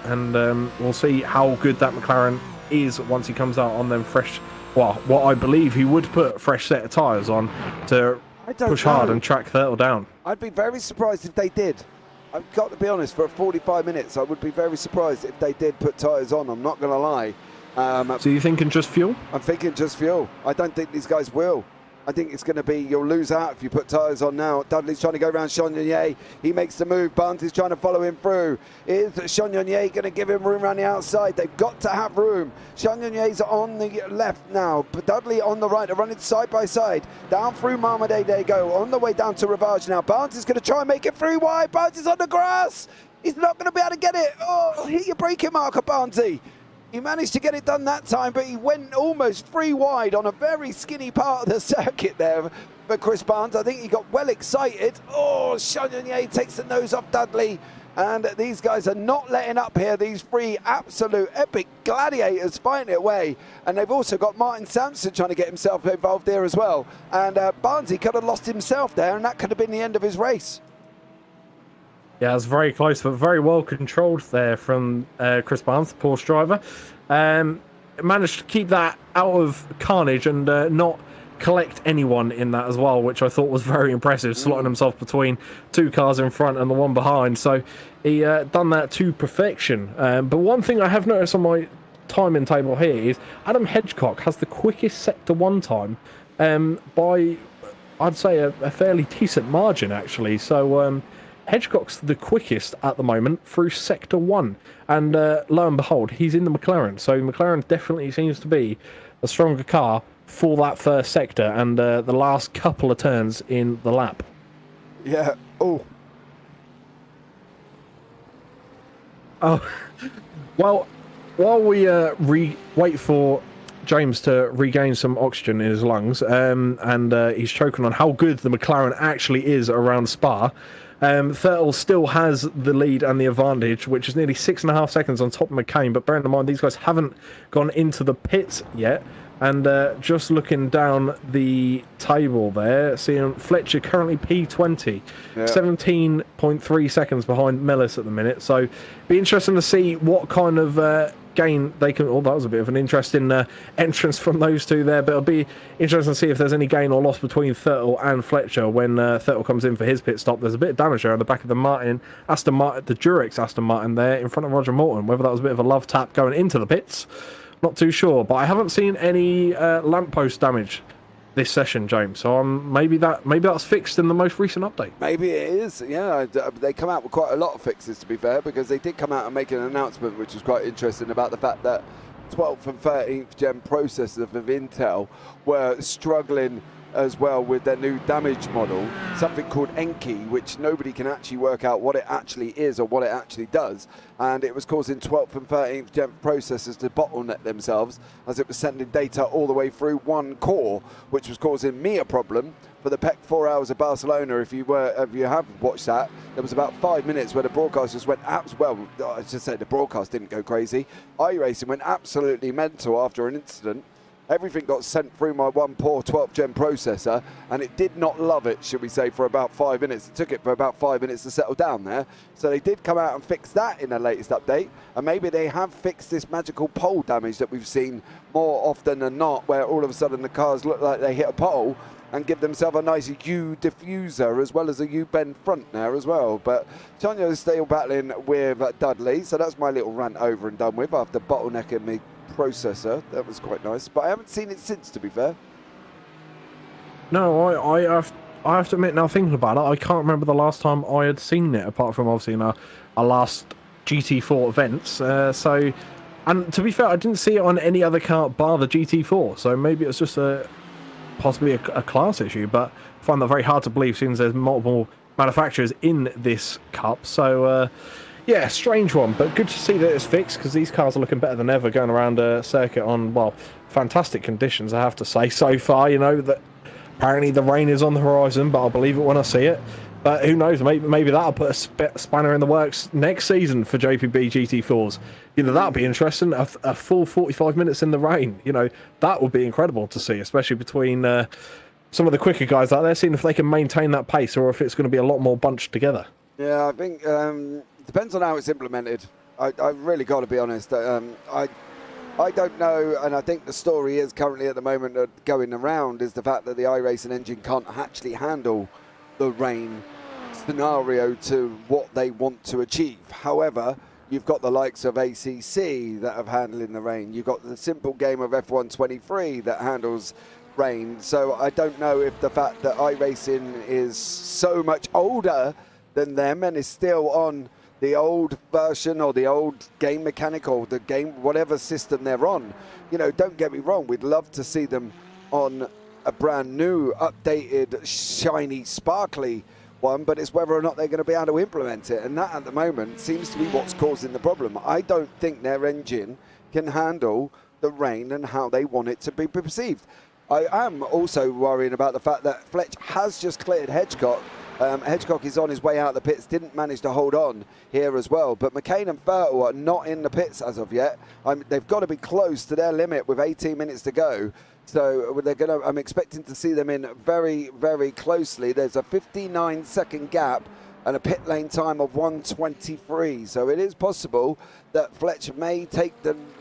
And we'll see how good that McLaren is once he comes out on them fresh, well, what I believe he would put a fresh set of tyres on to push hard and track Thurtle down. I'd be very surprised if they did. I've got to be honest, for 45 minutes, I would be very surprised if they did put tyres on. I'm not going to lie. So you're thinking just fuel? I'm thinking just fuel. I don't think these guys will. I think it's going to be, you'll lose out if you put tyres on now. Dudley's trying to go around Chagnoyer. He makes the move. Barnes is trying to follow him through. Is Chagnoyer going to give him room around the outside? They've got to have room. Chagnoyer's on the left now, but Dudley on the right. They're running side by side. Down through Marmaday they go. On the way down to Rivage now. Barnes is going to try and make it through wide. Barnes is on the grass. He's not going to be able to get it. Oh, hit your braking marker, Barnesy. He managed to get it done that time, but he went almost 3 wide on a very skinny part of the circuit there for Chris Barnes. I think he got well excited. Oh, Chagnoyer takes the nose off Dudley. And these guys are not letting up here. These three absolute epic gladiators fighting it away. And they've also got Martin Sampson trying to get himself involved there as well. And Barnesy could have lost himself there, and that could have been the end of his race. Yeah, it was very close, but very well controlled there from Chris Barnes, the Porsche driver. Managed to keep that out of carnage and not collect anyone in that as well, which I thought was very impressive, slotting himself between two cars in front and the one behind. So he done that to perfection. But one thing I have noticed on my timing table here is Adam Hedgecock has the quickest Sector 1 time by, I'd say, a fairly decent margin, actually. So Hedgecock's the quickest at the moment through Sector 1. And lo and behold, he's in the McLaren. So McLaren definitely seems to be a stronger car for that first sector and the last couple of turns in the lap. Yeah. Oh, well, while we wait for James to regain some oxygen in his lungs, and he's choking on how good the McLaren actually is around Spa, Vettel still has the lead and the advantage, which is nearly 6.5 seconds on top of McCain. But bearing in mind, these guys haven't gone into the pits yet. And just looking down the table there, seeing Fletcher currently P20, 17.3 seconds behind Mellis at the minute. So be interesting to see what kind of gain they can... Oh, that was a bit of an interesting entrance from those two there. But it'll be interesting to see if there's any gain or loss between Vettel and Fletcher when Vettel comes in for his pit stop. There's a bit of damage there on the back of the Aston Martin, the Durex Aston Martin there in front of Roger Morton. Whether that was a bit of a love tap going into the pits, not too sure, but I haven't seen any lamppost damage this session, James. So maybe that's fixed in the most recent update. maybe it is. Yeah, they come out with quite a lot of fixes, to be fair, because they did come out and make an announcement, which was quite interesting, about the fact that 12th and 13th gen processors of Intel were struggling as well with their new damage model, something called Enki, which nobody can actually work out what it actually is or what it actually does. And it was causing 12th and 13th gen processors to bottleneck themselves as it was sending data all the way through one core, which was causing me a problem for the PEC 4 Hours of Barcelona. If you have watched that, there was about 5 minutes where the broadcast just went well, I should say the broadcast didn't go crazy. iRacing went absolutely mental after an incident. Everything got sent through my one poor 12th gen processor, and it did not love it, should we say, for about 5 minutes. It took it for about 5 minutes to settle down there. So they did come out and fix that in the latest update, and maybe they have fixed this magical pole damage that we've seen more often than not, where all of a sudden the cars look like they hit a pole and give themselves a nice U diffuser as well as a U bend front there as well. But Tonyo is still battling with Dudley, so that's my little rant over and done with after bottlenecking me processor. That was quite nice, but I haven't seen it since, to be fair. No, I have to admit, now thinking about it, I can't remember the last time I had seen it, apart from obviously in our last GT4 events. So, and to be fair, I didn't see it on any other car bar the GT4, so maybe it's just possibly a class issue, but I find that very hard to believe since there's multiple manufacturers in this cup. So yeah, strange one, but good to see that it's fixed, because these cars are looking better than ever going around a circuit on, well, fantastic conditions, I have to say, so far. You know, that apparently the rain is on the horizon, but I'll believe it when I see it. But who knows, maybe that'll put a spanner in the works next season for JPB GT4s. You know, that'll be interesting, a full 45 minutes in the rain. You know, that would be incredible to see, especially between some of the quicker guys out there, seeing if they can maintain that pace or if it's going to be a lot more bunched together. Yeah, I think depends on how it's implemented. I really got to be honest. I don't know, and I think the story is currently at the moment going around is the fact that the iRacing engine can't actually handle the rain scenario to what they want to achieve. However, you've got the likes of ACC that have handling the rain. You've got the simple game of F123 that handles rain. So I don't know if the fact that iRacing is so much older than them and is still on the old version or the old game mechanic or the game, whatever system they're on. You know, don't get me wrong, we'd love to see them on a brand new, updated, shiny, sparkly one, but it's whether or not they're going to be able to implement it. And that at the moment seems to be what's causing the problem. I don't think their engine can handle the rain and how they want it to be perceived. I am also worrying about the fact that Fletch has just cleared Hedgecock Hedgecock is on his way out of the pits, didn't manage to hold on here as well. But McCain and Fertel are not in the pits as of yet. They've got to be close to their limit with 18 minutes to go. So I'm expecting to see them in very, very closely. There's a 59-second gap and a pit lane time of 1:23. So it is possible that Fletcher may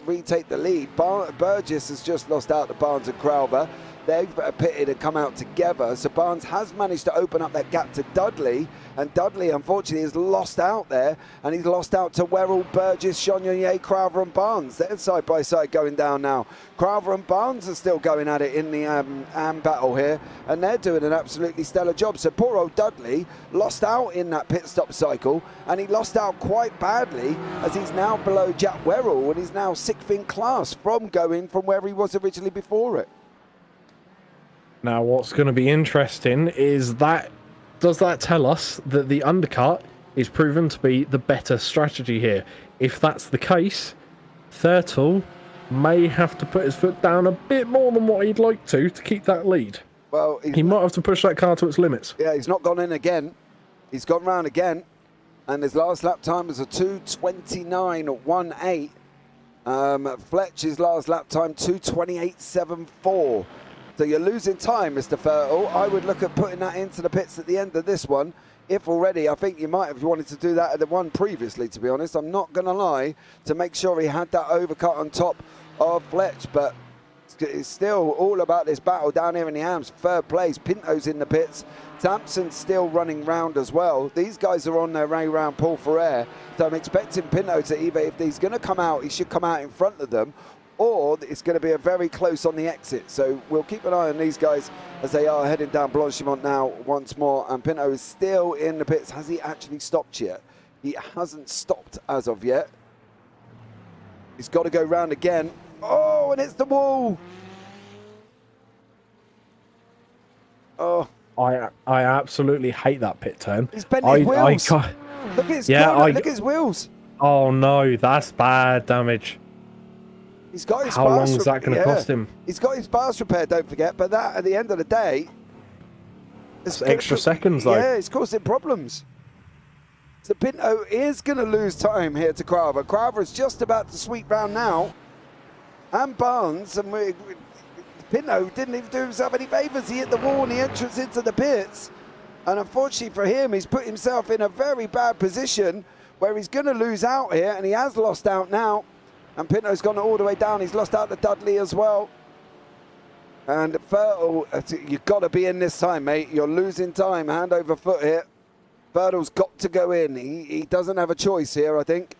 retake the lead. Burgess has just lost out to Barnes and Crowther. They've pitted and come out together. So Barnes has managed to open up that gap to Dudley. And Dudley, unfortunately, has lost out there. And he's lost out to Werrell, Burgess, Chagnon, Crowther and Barnes. They're side by side going down now. Crowther and Barnes are still going at it in the AM battle here. And they're doing an absolutely stellar job. So poor old Dudley lost out in that pit stop cycle. And he lost out quite badly as he's now below Jack Werrell. And he's now 6th in class from where he was originally before it. Now, what's going to be interesting is that, does that tell us that the undercut is proven to be the better strategy here? If that's the case, Fertel may have to put his foot down a bit more than what he'd like to keep that lead. Well, he might have to push that car to its limits. Yeah, he's not gone in again. He's gone round again. And his last lap time was a 2:29.18. Fletcher's last lap time, 2:28.74. So you're losing time, Mr. Fertel. I would look at putting that into the pits at the end of this one. If already, I think you might have wanted to do that at the one previously, to be honest. I'm not going to lie, to make sure he had that overcut on top of Fletch. But it's still all about this battle down here in the AMS. 3rd place, Pinto's in the pits. Sampson's still running round as well. These guys are on their way round Paul Ferrer. So I'm expecting Pinto to either, if he's going to come out, he should come out in front of them, or it's going to be a very close on the exit. So we'll keep an eye on these guys as they are heading down Blanchimont now once more. And Pinto is still in the pits. Has he actually stopped yet? He hasn't stopped as of yet. He's got to go round again. Oh, and it's the wall. Oh. I absolutely hate that pit turn. He's bent his wheels. Look at his corner. Look at his wheels. Oh no, that's bad damage. He's got his How long is that going to cost him? He's got his bars repaired, don't forget. But that, at the end of the day, it's extra seconds, though. Yeah, it's causing problems. So Pinto is going to lose time here to Crowther. Crowther is just about to sweep round now. And Barnes, and Pinto didn't even do himself any favours. He hit the wall on the entrance into the pits. And unfortunately for him, he's put himself in a very bad position where he's going to lose out here. And he has lost out now. And Pinto's gone all the way down. He's lost out to Dudley as well. And Fertel, you've got to be in this time, mate. You're losing time, hand over foot here. Fertel's got to go in. He doesn't have a choice here, I think,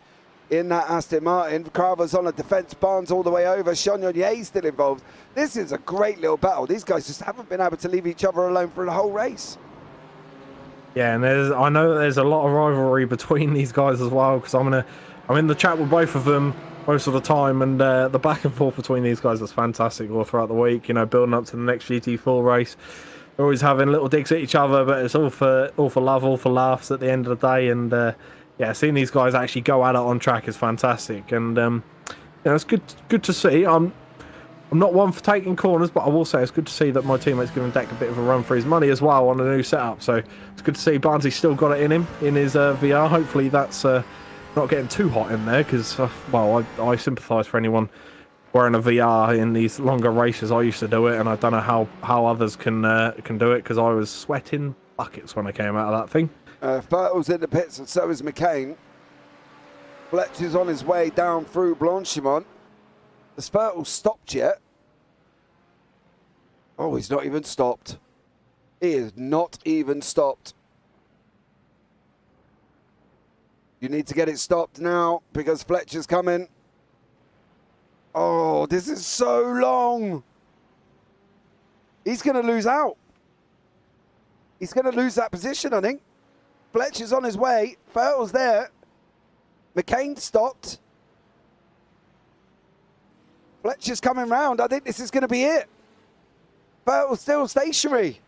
in that Aston Martin. Crowther's on a defence. Barnes all the way over. Chagnon still involved. This is a great little battle. These guys just haven't been able to leave each other alone for the whole race. Yeah, and I know that there's a lot of rivalry between these guys as well, because I'm in the chat with both of them most of the time, and the back and forth between these guys is fantastic all throughout the week. You know, building up to the next GT4 race, they're always having little digs at each other, but it's all for love, all for laughs at the end of the day. And yeah, seeing these guys actually go at it on track is fantastic, and you know, it's good to see. I'm not one for taking corners, but I will say it's good to see that my teammate's giving Deck a bit of a run for his money as well on a new setup. So it's good to see Barnsley's still got it in him in his VR. Hopefully that's not getting too hot in there, because well, I sympathise for anyone wearing a VR in these longer races. I used to do it, and I don't know how others can do it, because I was sweating buckets when I came out of that thing. Fertel's in the pits, and so is McCain. Fletcher's on his way down through Blanchimont. Has Fertel stopped yet? Oh, he's not even stopped. He is not even stopped. You need to get it stopped now, because Fletcher's coming. Oh, this is so long. He's going to lose out. He's going to lose that position, I think. Fletcher's on his way. Fertel's there. McCain stopped. Fletcher's coming round. I think this is going to be it. Fertel's still stationary.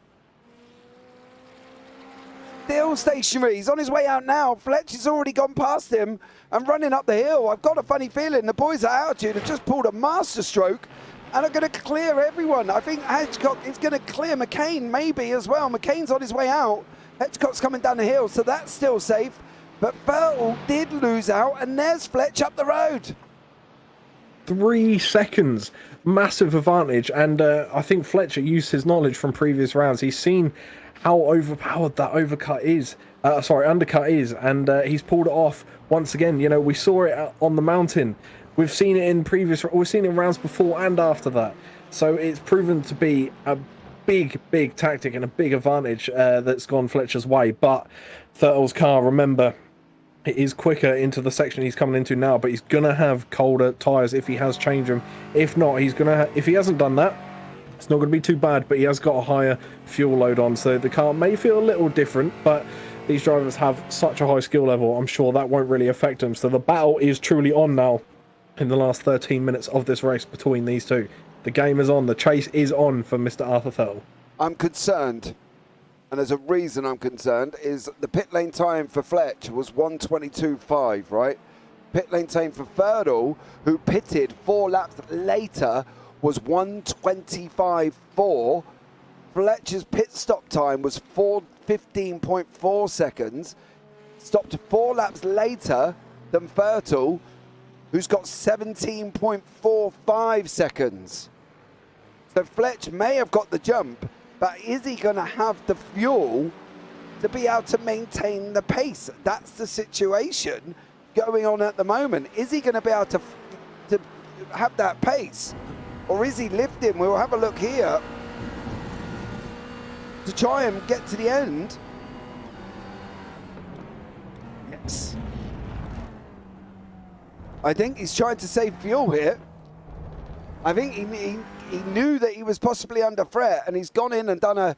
Still stationary. He's on his way out now. Fletcher's already gone past him and running up the hill. I've got a funny feeling the boys at Altitude have just pulled a master stroke and are going to clear everyone. I think Hedgecock is going to clear McCain maybe as well. McCain's on his way out. Hitchcock's coming down the hill, so that's still safe. But Vettel did lose out, and there's Fletch up the road. 3 seconds, massive advantage, and I think Fletcher used his knowledge from previous rounds. He's seen how overpowered that undercut is, and he's pulled it off once again. You know, we saw it on the mountain. We've seen it in rounds before and after that. So it's proven to be a big tactic and a big advantage that's gone Fletcher's way. But Thurtle's car, remember, it is quicker into the section he's coming into now, but he's gonna have colder tyres if he has changed them. If not, if he hasn't done that, it's not gonna be too bad. But he has got a higher fuel load on, so the car may feel a little different. But these drivers have such a high skill level, I'm sure that won't really affect them. So the battle is truly on now in the last 13 minutes of this race between these two. The game is on. The chase is on for Mr. Arthur Thurtle. I'm concerned. And there's a reason I'm concerned, is the pit lane time for Fletch was 1:22.5, right? Pit lane time for Thurtle, who pitted 4 laps later, was 1:25.4. Fletcher's pit stop time was 4:15.4 seconds. Stopped 4 laps later than Thurtle, who's got 17.45 seconds. So Fletch may have got the jump, but is he going to have the fuel to be able to maintain the pace? That's the situation going on at the moment. Is he going to be able to have that pace? Or is he lifting? We'll have a look here to try and get to the end. Yes. I think he's trying to save fuel here. I think he knew that he was possibly under threat, and he's gone in and done a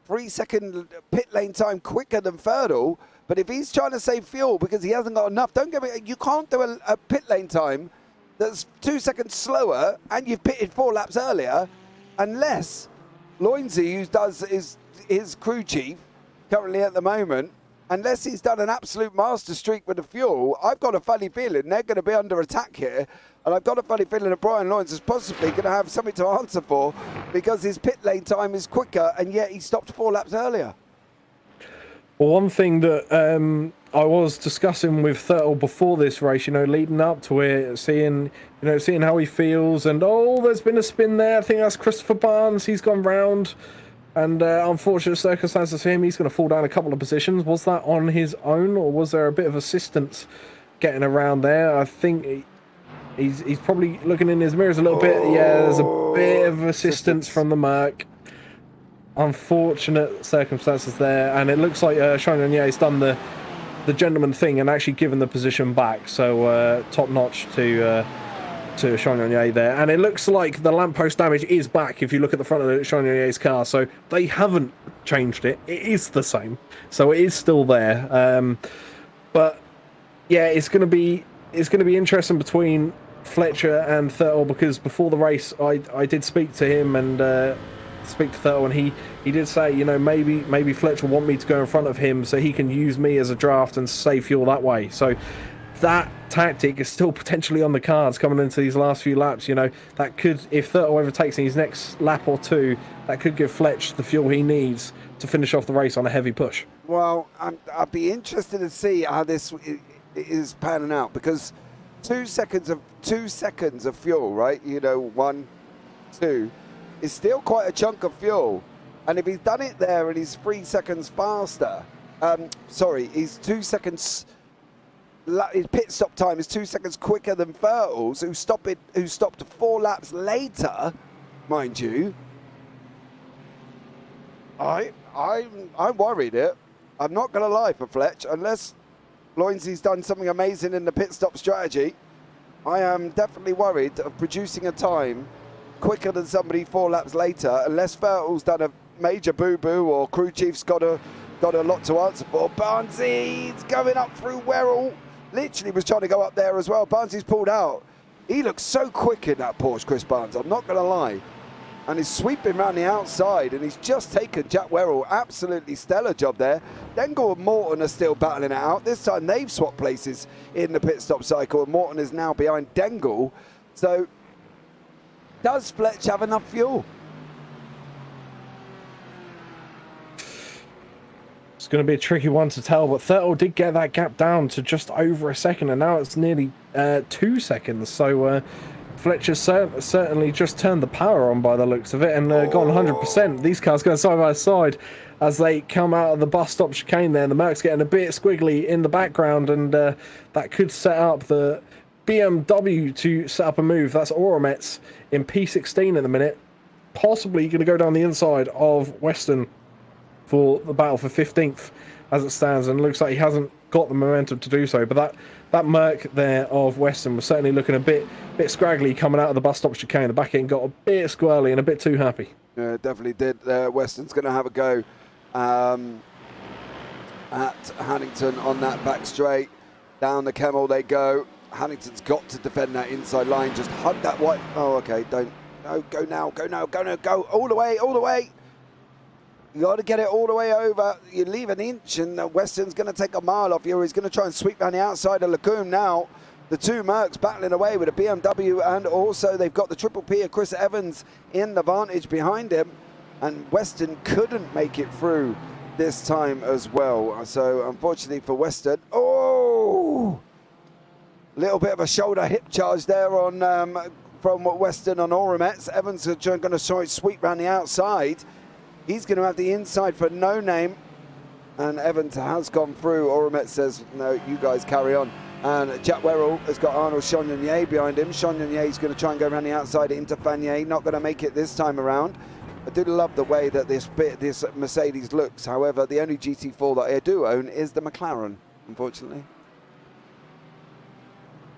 3-second pit lane time quicker than Thurtle. But if he's trying to save fuel because he hasn't got enough, don't get me, you can't do a pit lane time that's 2 seconds slower and you've pitted 4 laps earlier, unless Loinsey, who does his crew chief currently at the moment, unless he's done an absolute master streak with the fuel. I've got a funny feeling they're going to be under attack here. And I've got a funny feeling that Brian Lawrence is possibly going to have something to answer for, because his pit lane time is quicker, and yet he stopped 4 laps earlier. Well, one thing that I was discussing with Thurtle before this race, you know, leading up to it, seeing how he feels, and there's been a spin there. I think that's Christopher Barnes. He's gone round, and unfortunate circumstances for him, he's going to fall down a couple of positions. Was that on his own, or was there a bit of assistance getting around there? I think he's probably looking in his mirrors a little bit. Yeah, there's a bit of assistance from the Merc. Unfortunate circumstances there, and it looks like Chagnon-Yeh's done the gentleman thing and actually given the position back. So top notch to Chagnon-Yeh there, and it looks like the lamppost damage is back if you look at the front of Chagnon-Yeh's car. So they haven't changed it; it is the same, so it is still there. But yeah, it's going to be interesting between Fletcher and Thurtle, because before the race I did speak to him and speak to Thurtle, and he did say, you know, maybe Fletcher will want me to go in front of him so he can use me as a draft and save fuel that way. So that tactic is still potentially on the cards coming into these last few laps. You know, that could, if Thurtle overtakes in his next lap or two, that could give Fletch the fuel he needs to finish off the race on a heavy push. Well, I'd be interested to see how this is panning out, because 2 seconds of fuel, right? You know, 1, 2 is still quite a chunk of fuel. And if he's done it there and he's 3 seconds faster, he's 2 seconds, his pit stop time is 2 seconds quicker than Thurtle's, who stopped 4 laps later, mind you. I'm worried it. I'm not going to lie for Fletch, unless Loinsey's done something amazing in the pit stop strategy. I am definitely worried of producing a time quicker than somebody 4 laps later, unless Thurtle's done a major boo-boo or crew chief's got a lot to answer for. Barnsley's going up through Werrell. Literally was trying to go up there as well. Barnsley's pulled out. He looks so quick in that Porsche, Chris Barnes, I'm not going to lie. And he's sweeping around the outside, and he's just taken Jack Werrell. Absolutely stellar job there. Dengle and Morton are still battling it out. This time they've swapped places in the pit stop cycle, and Morton is now behind Dengle. So does Fletch have enough fuel? It's going to be a tricky one to tell, but Thurtle did get that gap down to just over a second, and now it's nearly 2 seconds. So Fletcher certainly just turned the power on by the looks of it and gone 100%. These cars going side by side as they come out of the bus stop chicane there. The Merc's getting a bit squiggly in the background, and that could set up the BMW to set up a move. That's Oromets in P16 at the minute. Possibly going to go down the inside of Weston for the battle for 15th as it stands, and looks like he hasn't got the momentum to do so. But that Merc there of Weston was certainly looking a bit scraggly coming out of the bus stop chicane. The back end got a bit squirrely and a bit too happy. Yeah, definitely did. Weston's going to have a go at Hannington on that back straight. Down the Kemmel they go. Hannington's got to defend that inside line. Just hug that white. Oh, okay. Don't. No, go now. Go now. Go now. Go all the way. All the way. You got to get it all the way over. You leave an inch, and Weston's going to take a mile off you. He's going to try and sweep down the outside of Lacombe now. The two Mercs battling away with a BMW, and also they've got the Triple P of Chris Evans in the vantage behind him. And Weston couldn't make it through this time as well. So unfortunately for Weston, oh, little bit of a shoulder hip charge there on from Weston on Oromets. Evans is going to try and sweep around the outside. He's going to have the inside for No Name, and Evans has gone through. Oromets says, no, you guys carry on. And Jack Werrell has got Arnold Chagnon behind him. Chagnon is going to try and go around the outside into Fanier. Not going to make it this time around. I do love the way that this Mercedes looks. However, the only GT4 that I do own is the McLaren, unfortunately.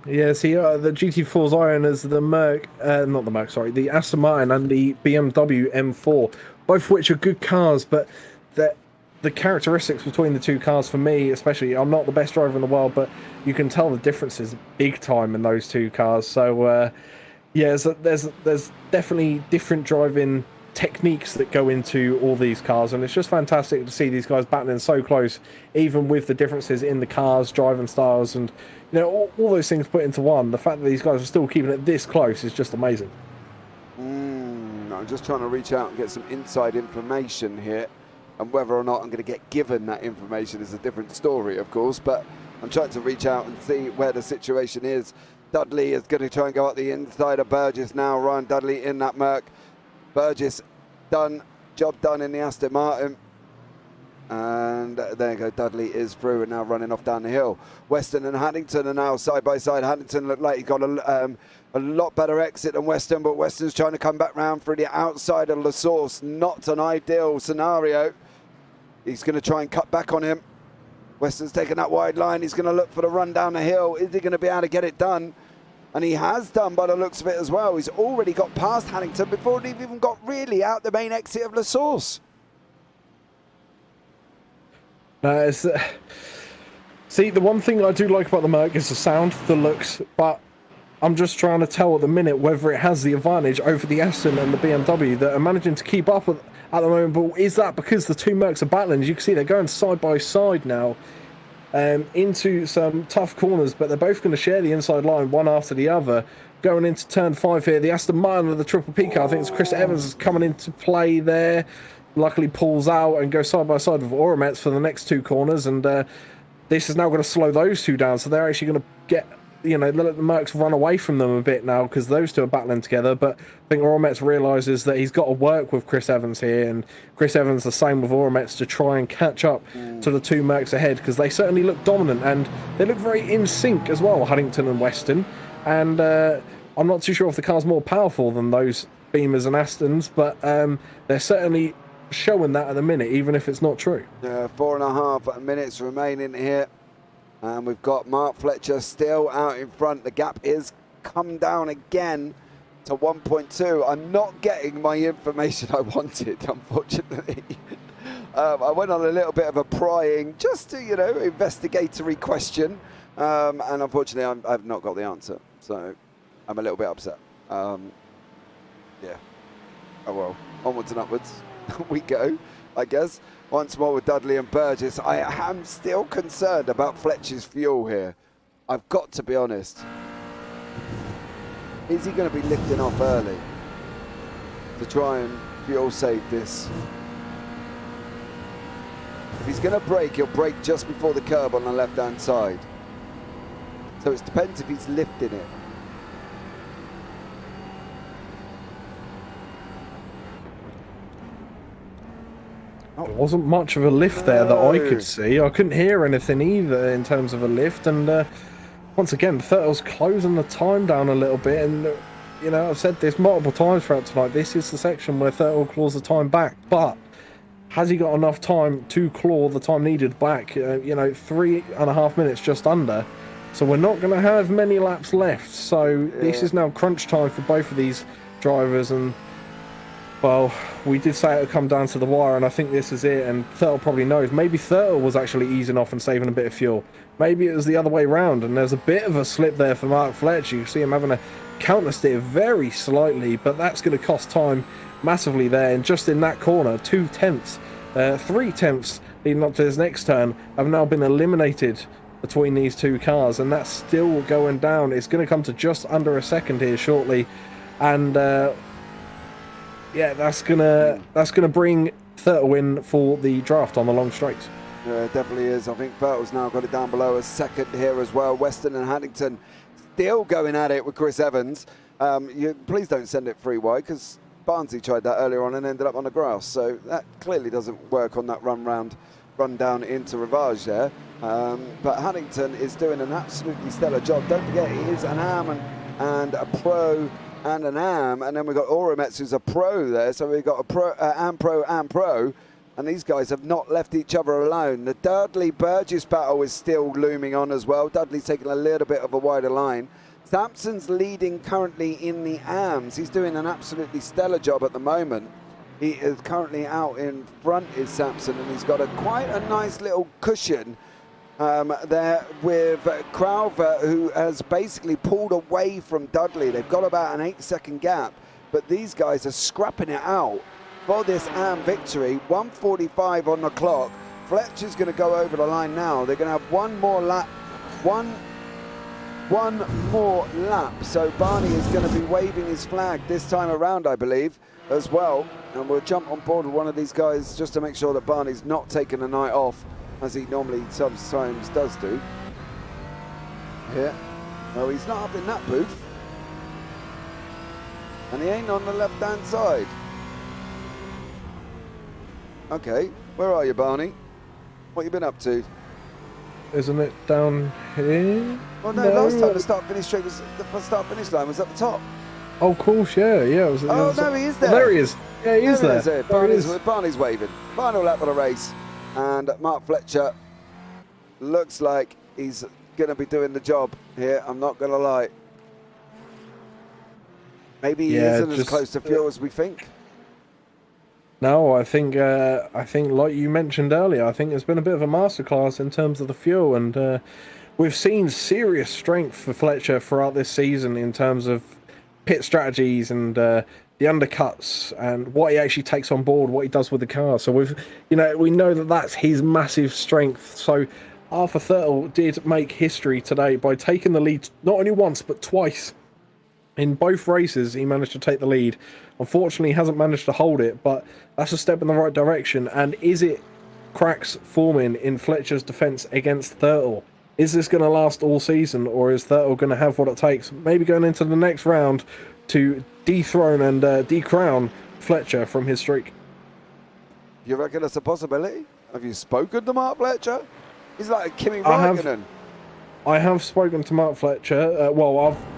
Yeah, see, the GT4s I own is the the Aston Martin and the BMW M4, both of which are good cars, but the characteristics between the two cars, for me especially, I'm not the best driver in the world, but you can tell the differences big time in those two cars. So, yeah, there's definitely different driving techniques that go into all these cars, and it's just fantastic to see these guys battling so close, even with the differences in the cars, driving styles, and all those things put into one. The fact that these guys are still keeping it this close is just amazing. I'm just trying to reach out and get some inside information here, and whether or not I'm going to get given that information is a different story, of course, but I'm trying to reach out and see where the situation is. Dudley is going to try and go up the inside of Burgess now. Ryan Dudley in that Merc. Burgess done, job done in the Aston Martin, and there you go, Dudley is through and now running off down the hill. Weston and Haddington are now side by side. Haddington looked like he got a lot better exit than Weston, but Weston's trying to come back round through the outside of La Source. Not an ideal scenario. He's going to try and cut back on him. Weston's taking that wide line. He's going to look for the run down the hill. Is he going to be able to get it done? And he has done by the looks of it as well. He's already got past Hannington before he even got really out the main exit of La Source. See, the one thing I do like about the Merc is the sound, the looks, but I'm just trying to tell at the minute whether it has the advantage over the Aston and the BMW that are managing to keep up at the moment. But is that because the two Mercs are battling? As you can see, they're going side by side now. Into some tough corners, but they're both going to share the inside line one after the other. Going into turn 5 here, the Aston Martin of the Triple P car, I think it's Chris Evans is coming into play there. Luckily pulls out and goes side by side with Oromets for the next two corners, and this is now going to slow those two down, so they're actually going to get, let the Mercs run away from them a bit now because those two are battling together. But I think Oromets realises that he's got to work with Chris Evans here, and Chris Evans the same with Oromets to try and catch up to the two Mercs ahead, because they certainly look dominant and they look very in sync as well, Huntington and Weston. And I'm not too sure if the car's more powerful than those Beamers and Astons, but they're certainly showing that at the minute, even if it's not true. 4.5 minutes remaining here. And we've got Mark Fletcher still out in front. The gap is come down again to 1.2. I'm not getting my information I wanted, unfortunately. I went on a little bit of a prying, just to, investigatory question. And unfortunately, I've not got the answer. So I'm a little bit upset. Yeah. Oh, well, onwards and upwards we go, I guess. Once more with Dudley and Burgess. I am still concerned about Fletcher's fuel here. I've got to be honest. Is he going to be lifting off early to try and fuel save this? If he's going to brake, he'll brake just before the curb on the left-hand side. So it depends if he's lifting it. There wasn't much of a lift there that I could see. I couldn't hear anything either in terms of a lift. And once again, Thurtle's closing the time down a little bit. And, you know, I've said this multiple times throughout tonight. This is the section where Thurtle claws the time back. But has he got enough time to claw the time needed back? You know, 3.5 minutes just under. So we're not going to have many laps left. So this is now crunch time for both of these drivers. And, well, we did say it would come down to the wire, and I think this is it. And Thurtle probably knows. Maybe Thurtle was actually easing off and saving a bit of fuel. Maybe it was the other way round, and there's a bit of a slip there for Mark Fletcher. You see him having a counter steer very slightly, but that's going to cost time massively there. And just in that corner, 2 tenths, 3 tenths leading up to his next turn have now been eliminated between these two cars, and that's still going down. It's going to come to just under a second here shortly, and yeah, that's gonna bring Thurtle in for the draft on the long straight. Yeah, it definitely is. I think Thurtle's now got it down below a second here as well. Weston and Haddington still going at it with Chris Evans. Please don't send it free wide, because Barnsley tried that earlier on and ended up on the grass. So that clearly doesn't work on that run down into Rivage there. But Haddington is doing an absolutely stellar job. Don't forget, he is an AM and a pro and an AM, and then we've got Orametz, who's a pro there. So we've got a pro, and pro, and these guys have not left each other alone. The Dudley-Burgess battle is still looming on as well. Dudley's taking a little bit of a wider line. Sampson's leading currently in the AMs. He's doing an absolutely stellar job at the moment. He is currently out in front, is Sampson, and he's got quite a nice little cushion there with Crowther, who has basically pulled away from Dudley. They've got about an 8-second gap, but these guys are scrapping it out for this AM victory. 1:45 on the clock. Fletcher's going to go over the line now. They're going to have one more lap. One more lap. So Barney is going to be waving his flag this time around, I believe, as well. And we'll jump on board with one of these guys just to make sure that Barney's not taking a night off, as he normally sometimes does do. Here. No, he's not up in that booth. And he ain't on the left-hand side. Okay, where are you, Barney? What you been up to? Isn't it down here? Well, no, last time the start-finish line was at the top. Oh, of course, yeah. It was, no, he is there. Well, there he is. Yeah, he is there. Barney's waving. Final lap of the race. And Mark Fletcher looks like he's going to be doing the job here. I'm not going to lie. Maybe he isn't as close to fuel as we think. No, I think like you mentioned earlier, I think there's been a bit of a masterclass in terms of the fuel, and we've seen serious strength for Fletcher throughout this season in terms of pit strategies and the undercuts and what he actually takes on board, what he does with the car. So we know that that's his massive strength. So Arthur Thurtle did make history today by taking the lead not only once but twice. In both races, he managed to take the lead. Unfortunately, he hasn't managed to hold it, but that's a step in the right direction. And is it cracks forming in Fletcher's defence against Thurtle? Is this going to last all season, or is Thurtle going to have what it takes, maybe going into the next round, to dethrone and decrown Fletcher from his streak? You reckon that's a possibility? Have you spoken to Mark Fletcher? He's like a Kimi Raikkonen. I have spoken to Mark Fletcher.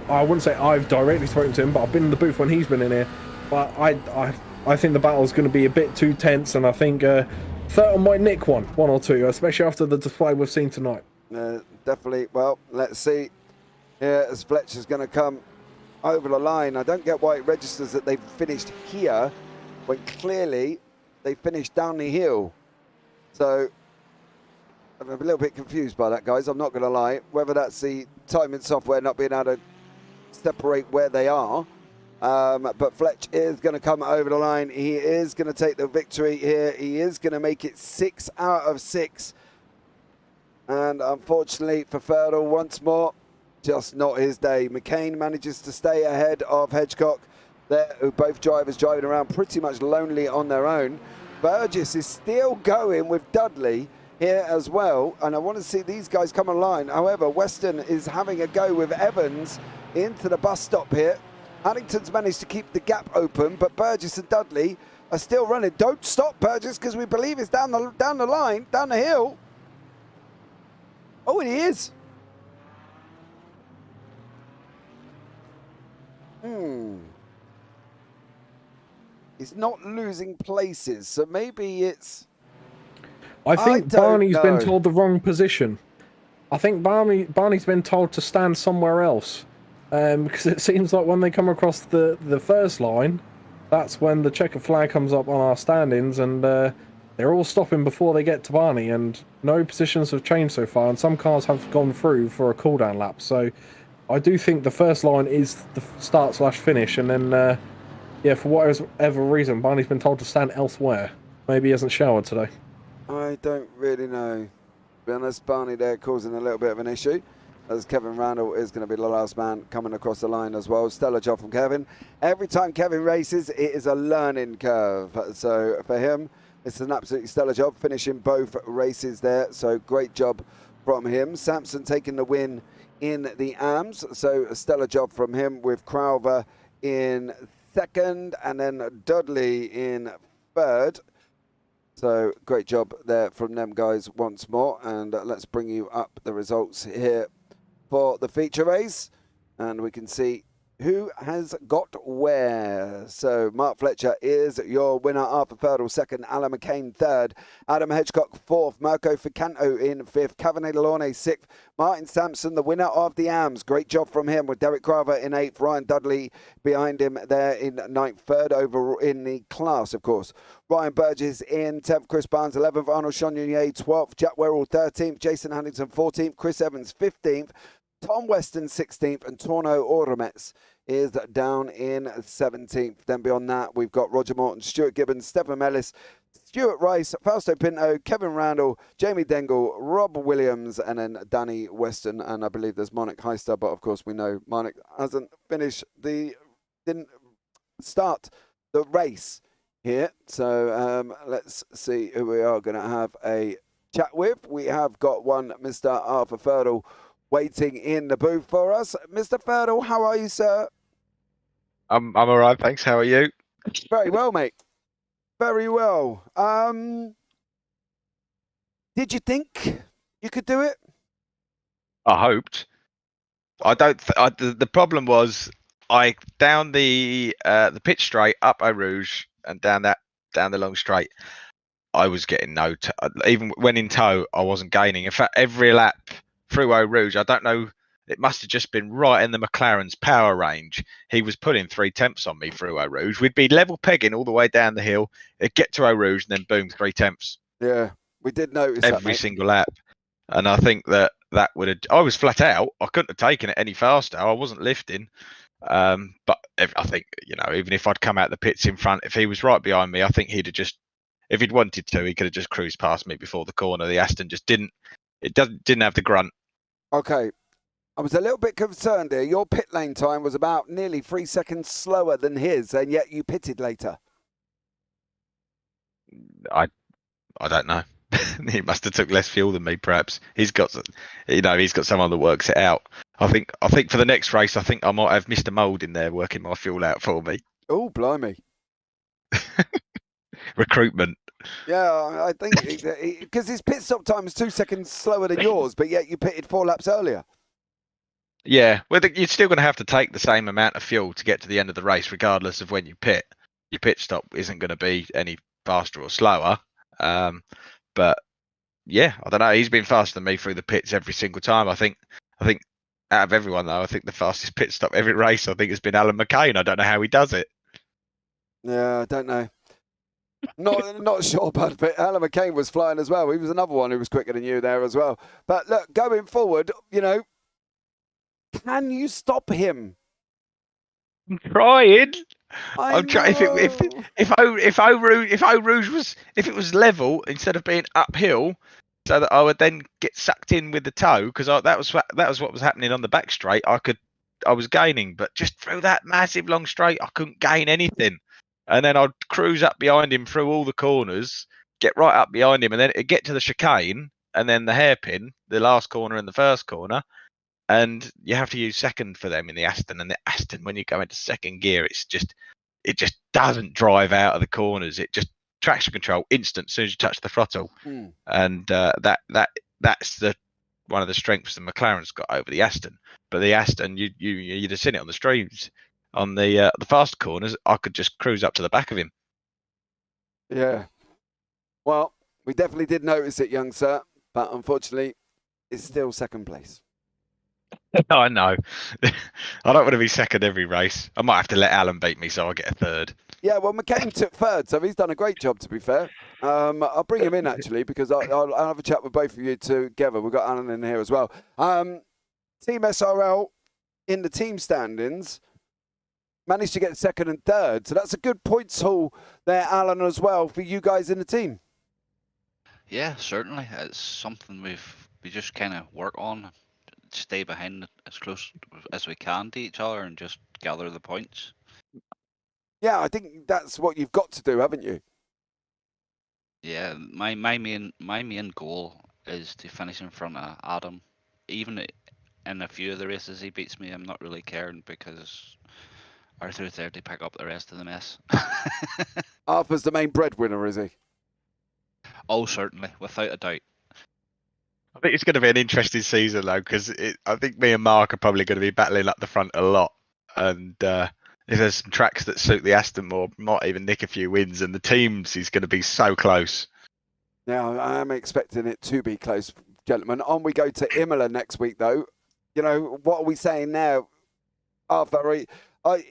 I wouldn't say I've directly spoken to him, but I've been in the booth when he's been in here. But I think the battle's going to be a bit too tense, and I think Thurtle might nick one or two, especially after the display we've seen tonight. Definitely. Well, let's see here as Fletcher's going to come over the line. I don't get why it registers that they've finished here when clearly they finished down the hill. So I'm a little bit confused by that, guys. I'm not going to lie. Whether that's the timing software not being able to separate where they are. But Fletch is going to come over the line. He is going to take the victory here. He is going to make it 6 out of 6. And unfortunately for Thurtle, once more, just not his day. McCain manages to stay ahead of Hedgecock there, who both drivers driving around pretty much lonely on their own. Burgess is still going with Dudley here as well, and I want to see these guys come online. However, Weston is having a go with Evans into the bus stop here. Haddington's managed to keep the gap open, but Burgess and Dudley are still running. Don't stop, Burgess, because we believe it's down the line, down the hill. Oh, it is. He's not losing places, so maybe it's... I think Barney's been told the wrong position. I think Barney's been told to stand somewhere else. Because it seems like when they come across the first line, that's when the checker flag comes up on our standings, and they're all stopping before they get to Barney, and no positions have changed so far, and some cars have gone through for a cooldown lap. So I do think the first line is the start/finish, and then, yeah, for whatever reason, Barney's been told to stand elsewhere. Maybe he hasn't showered today. I don't really know. To be honest, Barney there causing a little bit of an issue, as Kevin Randall is going to be the last man coming across the line as well. Stellar job from Kevin. Every time Kevin races, it is a learning curve. So for him, it's an absolutely stellar job, finishing both races there. So great job from him. Sampson taking the win in the AMS. So a stellar job from him, with Crowther in second and then Dudley in third. So great job there from them guys once more. And let's bring you up the results here for the feature race, and we can see who has got where. So Mark Fletcher is your winner, Arthur Ferdle second, Alan McCain third, Adam Hedgecock fourth, Mirko Ficanto in fifth, Cavani Lalorne sixth, Martin Sampson the winner of the AMS. Great job from him, with Derek Crowther in eighth, Ryan Dudley behind him there in ninth, third over in the class, of course. Ryan Burgess in 10th, Chris Barnes 11th, Arnold Chonier 12th, Jack Werrell 13th, Jason Huntington 14th, Chris Evans 15th, Tom Weston 16th, and Torno Oromets is down in 17th. Then beyond that, we've got Roger Morton, Stuart Gibbons, Stephen Ellis, Stuart Rice, Fausto Pinto, Kevin Randall, Jamie Dengle, Rob Williams, and then Danny Weston. And I believe there's Monik Heister, but of course we know Monik didn't start the race here. So let's see who we are going to have a chat with. We have got one Mr. Arthur Ferdle waiting in the booth for us. Mr. Ferdle, how are you, sir? I'm all right, thanks. How are you? Very well, mate. Very well. Did you think you could do it? I hoped. I don't. The problem was down the pitch straight up Eau Rouge and down the long straight. I was getting even when in tow, I wasn't gaining. In fact, every lap through Eau Rouge, I don't know, it must have just been right in the McLaren's power range. He was putting 3/10 on me through Eau Rouge. We'd be level pegging all the way down the hill. It'd get to Eau Rouge and then boom, 3/10. Yeah, we did notice every single lap. And I think that would have, I was flat out. I couldn't have taken it any faster. I wasn't lifting. But I think, even if I'd come out the pits in front, if he was right behind me, I think he'd have just, if he'd wanted to, he could have just cruised past me before the corner. The Aston just didn't have the grunt. Okay. I was a little bit concerned here. Your pit lane time was about nearly 3 seconds slower than his, and yet you pitted later. I don't know. He must have took less fuel than me, perhaps. He's got someone that works it out. I think for the next race, I think I might have Mr. Mould in there working my fuel out for me. Oh, blimey. Recruitment. Yeah, I think because his pit stop time is 2 seconds slower than yours, but yet you pitted 4 laps earlier. Yeah, well, you're still going to have to take the same amount of fuel to get to the end of the race, regardless of when you pit. Your pit stop isn't going to be any faster or slower. But yeah, I don't know. He's been faster than me through the pits every single time. I think out of everyone though, I think the fastest pit stop every race I think has been Alan McCain. I don't know how he does it. Yeah, I don't know. Not sure, but Alan McCain was flying as well. He was another one who was quicker than you there as well. But look, going forward, can you stop him? I'm trying. I'm trying. If Eau Rouge was level instead of being uphill, so that I would then get sucked in with the tow, because that was what was happening on the back straight. I was gaining, but just through that massive long straight, I couldn't gain anything. and then I'd cruise up behind him through all the corners, get right up behind him, and then it'd get to the chicane, and then the hairpin, the last corner and the first corner, and you have to use second for them in the Aston. And the Aston, when you go into second gear, it just doesn't drive out of the corners. It just traction control instant as soon as you touch the throttle, and that's one of the strengths the McLaren's got over the Aston. But the Aston, you'd have seen it on the streams. On the fast corners, I could just cruise up to the back of him. Yeah. Well, we definitely did notice it, young sir, but unfortunately, it's still second place. I know. I don't want to be second every race. I might have to let Alan beat me so I get a third. Yeah, well, McCain took third, so he's done a great job, to be fair. I'll bring him in, actually, because I'll have a chat with both of you together. We've got Alan in here as well. Team SRL in the team standings managed to get second and third, so that's a good points haul there, Alan, as well, for you guys in the team. Yeah, certainly. It's something we just kind of work on, stay behind as close as we can to each other and just gather the points. Yeah, I think that's what you've got to do, haven't you? Yeah, my main goal is to finish in front of Adam. Even in a few of the races he beats me, I'm not really caring because Arthur's there to pick up the rest of the mess. Arthur's the main breadwinner, is he? Oh, certainly, without a doubt. I think it's going to be an interesting season, though, because I think me and Mark are probably going to be battling up the front a lot. And if there's some tracks that suit the Aston more, might even nick a few wins. And the teams is going to be so close. Yeah, I am expecting it to be close, gentlemen. On we go to Imola next week, though. You know, what are we saying now? Arthur,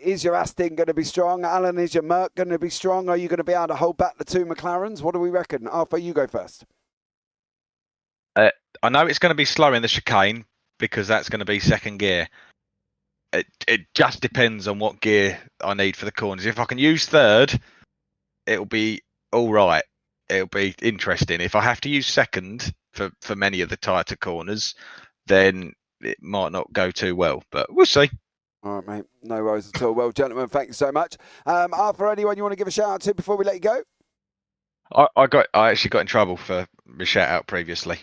is your Aston going to be strong? Alan, is your Merc going to be strong? Are you going to be able to hold back the two McLarens? What do we reckon? Arthur, you go first. I know it's going to be slow in the chicane because that's going to be second gear. It just depends on what gear I need for the corners. If I can use third, it'll be all right. It'll be interesting. If I have to use second for many of the tighter corners, then it might not go too well. But we'll see. All right, mate. No worries at all. Well, gentlemen, thank you so much. Arthur, anyone you want to give a shout out to before we let you go? I actually got in trouble for my shout out previously.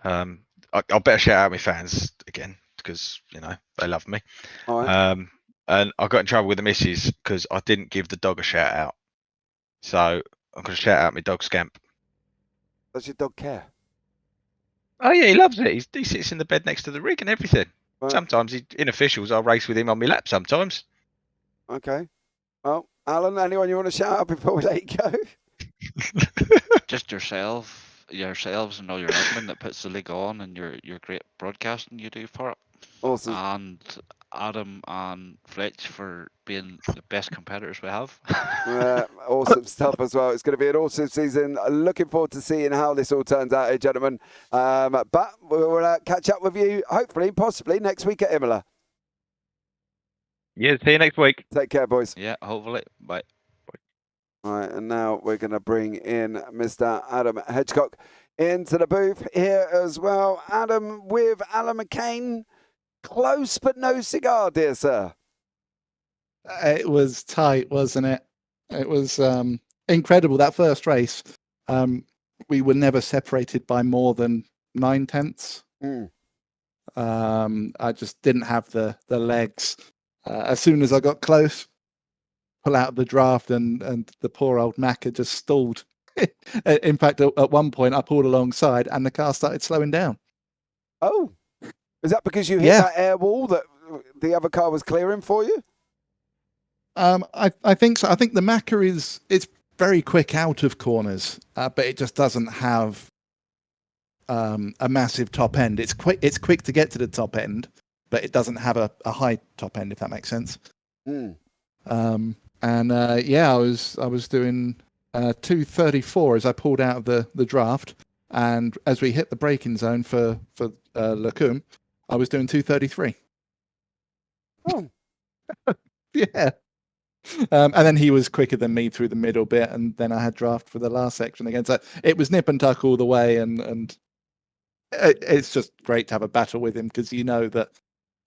I'll better shout out my fans again because you know they love me. All right. And I got in trouble with the missus because I didn't give the dog a shout out. So I'm going to shout out my dog Scamp. Does your dog care? Oh yeah, he loves it. He sits in the bed next to the rig and everything. Right. Sometimes in officials, I'll race with him on my lap. Sometimes. Okay. Well, Alan, anyone you want to shout out before we let you go? Just yourselves and all your admin that puts the league on and your great broadcasting you do for it. Awesome. And Adam and Fletch for being the best competitors we have. Awesome stuff as well. It's going to be an awesome season. Looking forward to seeing how this all turns out here, gentlemen. But we'll catch up with you, hopefully, possibly, next week at Imola. Yeah, see you next week. Take care, boys. Yeah, hopefully. Bye. All right, and now we're going to bring in Mr. Adam Hedgecock into the booth here as well. Adam with Alan McCain. Close but no cigar, dear sir. It was tight, wasn't it? It was incredible. That first race, we were never separated by more than 9/10. I just didn't have the legs. As soon as I got close, pull out of the draft, and the poor old Mac had just stalled. In fact, at one point, I pulled alongside, and the car started slowing down. Oh. Is that because you hit that air wall that the other car was clearing for you? I think so. I think the Macca it's very quick out of corners, but it just doesn't have a massive top end. It's quick to get to the top end, but it doesn't have a high top end, if that makes sense. I was doing 2:34 as I pulled out of the draft, and as we hit the braking zone for Lacombe, I was doing 2:33. Oh. Yeah. And then he was quicker than me through the middle bit, and then I had draft for the last section again. So it was nip and tuck all the way, and it's just great to have a battle with him because you know that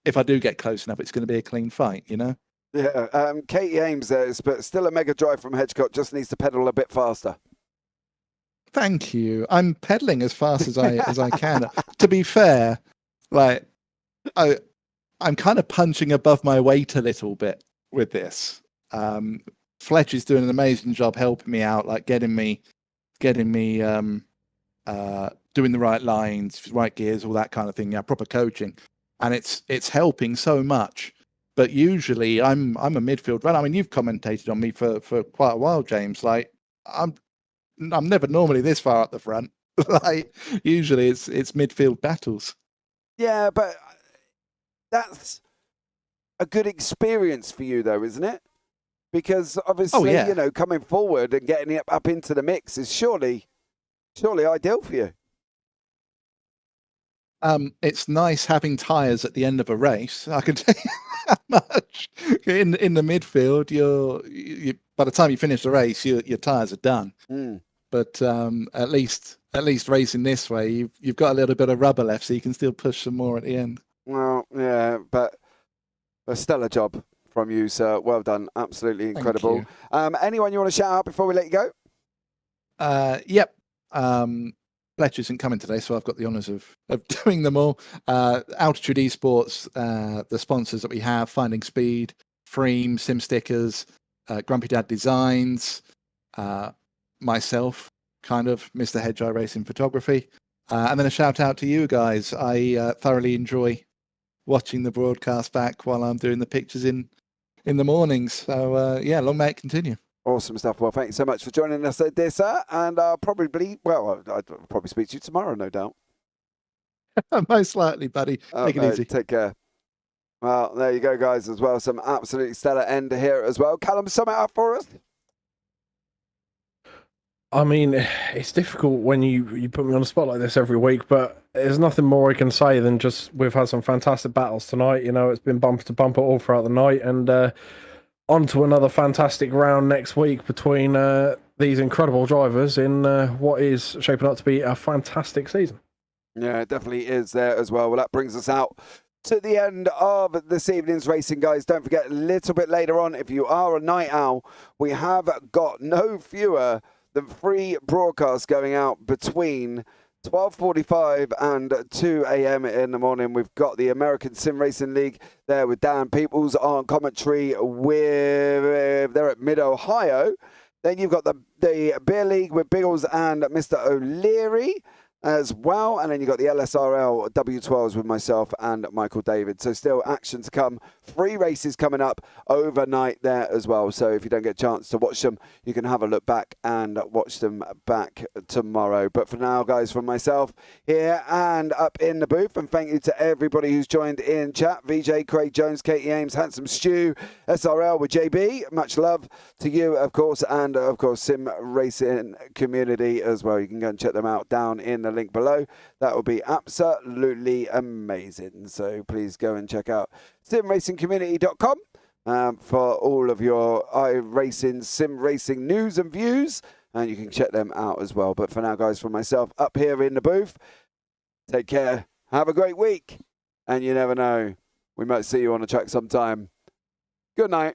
if I do get close enough, it's going to be a clean fight, you know? Yeah, Katie Ames there, but still a mega drive from Hedgecott, just needs to pedal a bit faster. Thank you. I'm pedaling as fast as I can. To be fair, like I'm kind of punching above my weight a little bit with this. Fletch is doing an amazing job helping me out, like getting me doing the right lines, right gears, all that kind of thing. Yeah, proper coaching, and it's helping so much. But usually I'm a midfield runner. I mean, you've commentated on me for quite a while, James. Like I'm never normally this far up the front. Like usually it's midfield battles. Yeah, but that's a good experience for you, though, isn't it? Because obviously, yeah. you know, coming forward and getting it up into the mix is surely ideal for you. It's nice having tyres at the end of a race. I can tell you that much. In the midfield, you by the time you finish the race, your tyres are done. Mm. But at least racing this way, you've got a little bit of rubber left, so you can still push some more at the end. Well, yeah, but a stellar job from you, sir. Well done. Absolutely incredible. Anyone you want to shout out before we let you go? Yep. Fletch isn't coming today, so I've got the honours of doing them all. Altitude Esports, the sponsors that we have, Finding Speed, Freem, Sim Stickers, Grumpy Dad Designs, myself, kind of, Mr. Hedgeye Racing Photography. And then a shout out to you guys. I thoroughly enjoy watching the broadcast back while I'm doing the pictures in the mornings. So, yeah, long may it continue. Awesome stuff. Well, thank you so much for joining us, dear sir. And I'll probably speak to you tomorrow, no doubt. Most likely, buddy. Take it easy. Take care. Well, there you go, guys, as well. Some absolutely stellar end here as well. Callum, sum it up for us. I mean, it's difficult when you put me on the spot like this every week, but there's nothing more I can say than just we've had some fantastic battles tonight. You know, it's been bumper to bumper all throughout the night, and on to another fantastic round next week between these incredible drivers in what is shaping up to be a fantastic season. Yeah, it definitely is there as well. Well, that brings us out to the end of this evening's racing, guys. Don't forget, a little bit later on, if you are a night owl, we have got no fewer than 3 broadcasts going out between 12:45 and 2 a.m. in the morning. We've got the American Sim Racing League there with Dan Peoples on commentary. They're at Mid-Ohio. Then you've got the Beer League with Biggles and Mr. O'Leary as well. And then you've got the LSRL W12s with myself and Michael David. So still action to come. 3 races coming up overnight there as well. So if you don't get a chance to watch them, you can have a look back and watch them back tomorrow. But for now, guys, from myself here and up in the booth, and thank you to everybody who's joined in chat. VJ, Craig Jones, Katie Ames, Handsome Stew, SRL with JB. Much love to you, of course, and of course, Sim Racing Community as well. You can go and check them out down in the link below. That will be absolutely amazing. So please go and check out simracingcommunity.com for all of your iRacing, sim racing news and views, and you can check them out as well. But for now, guys, from myself up here in the booth, take care, have a great week, and you never know, we might see you on the track sometime. Good night.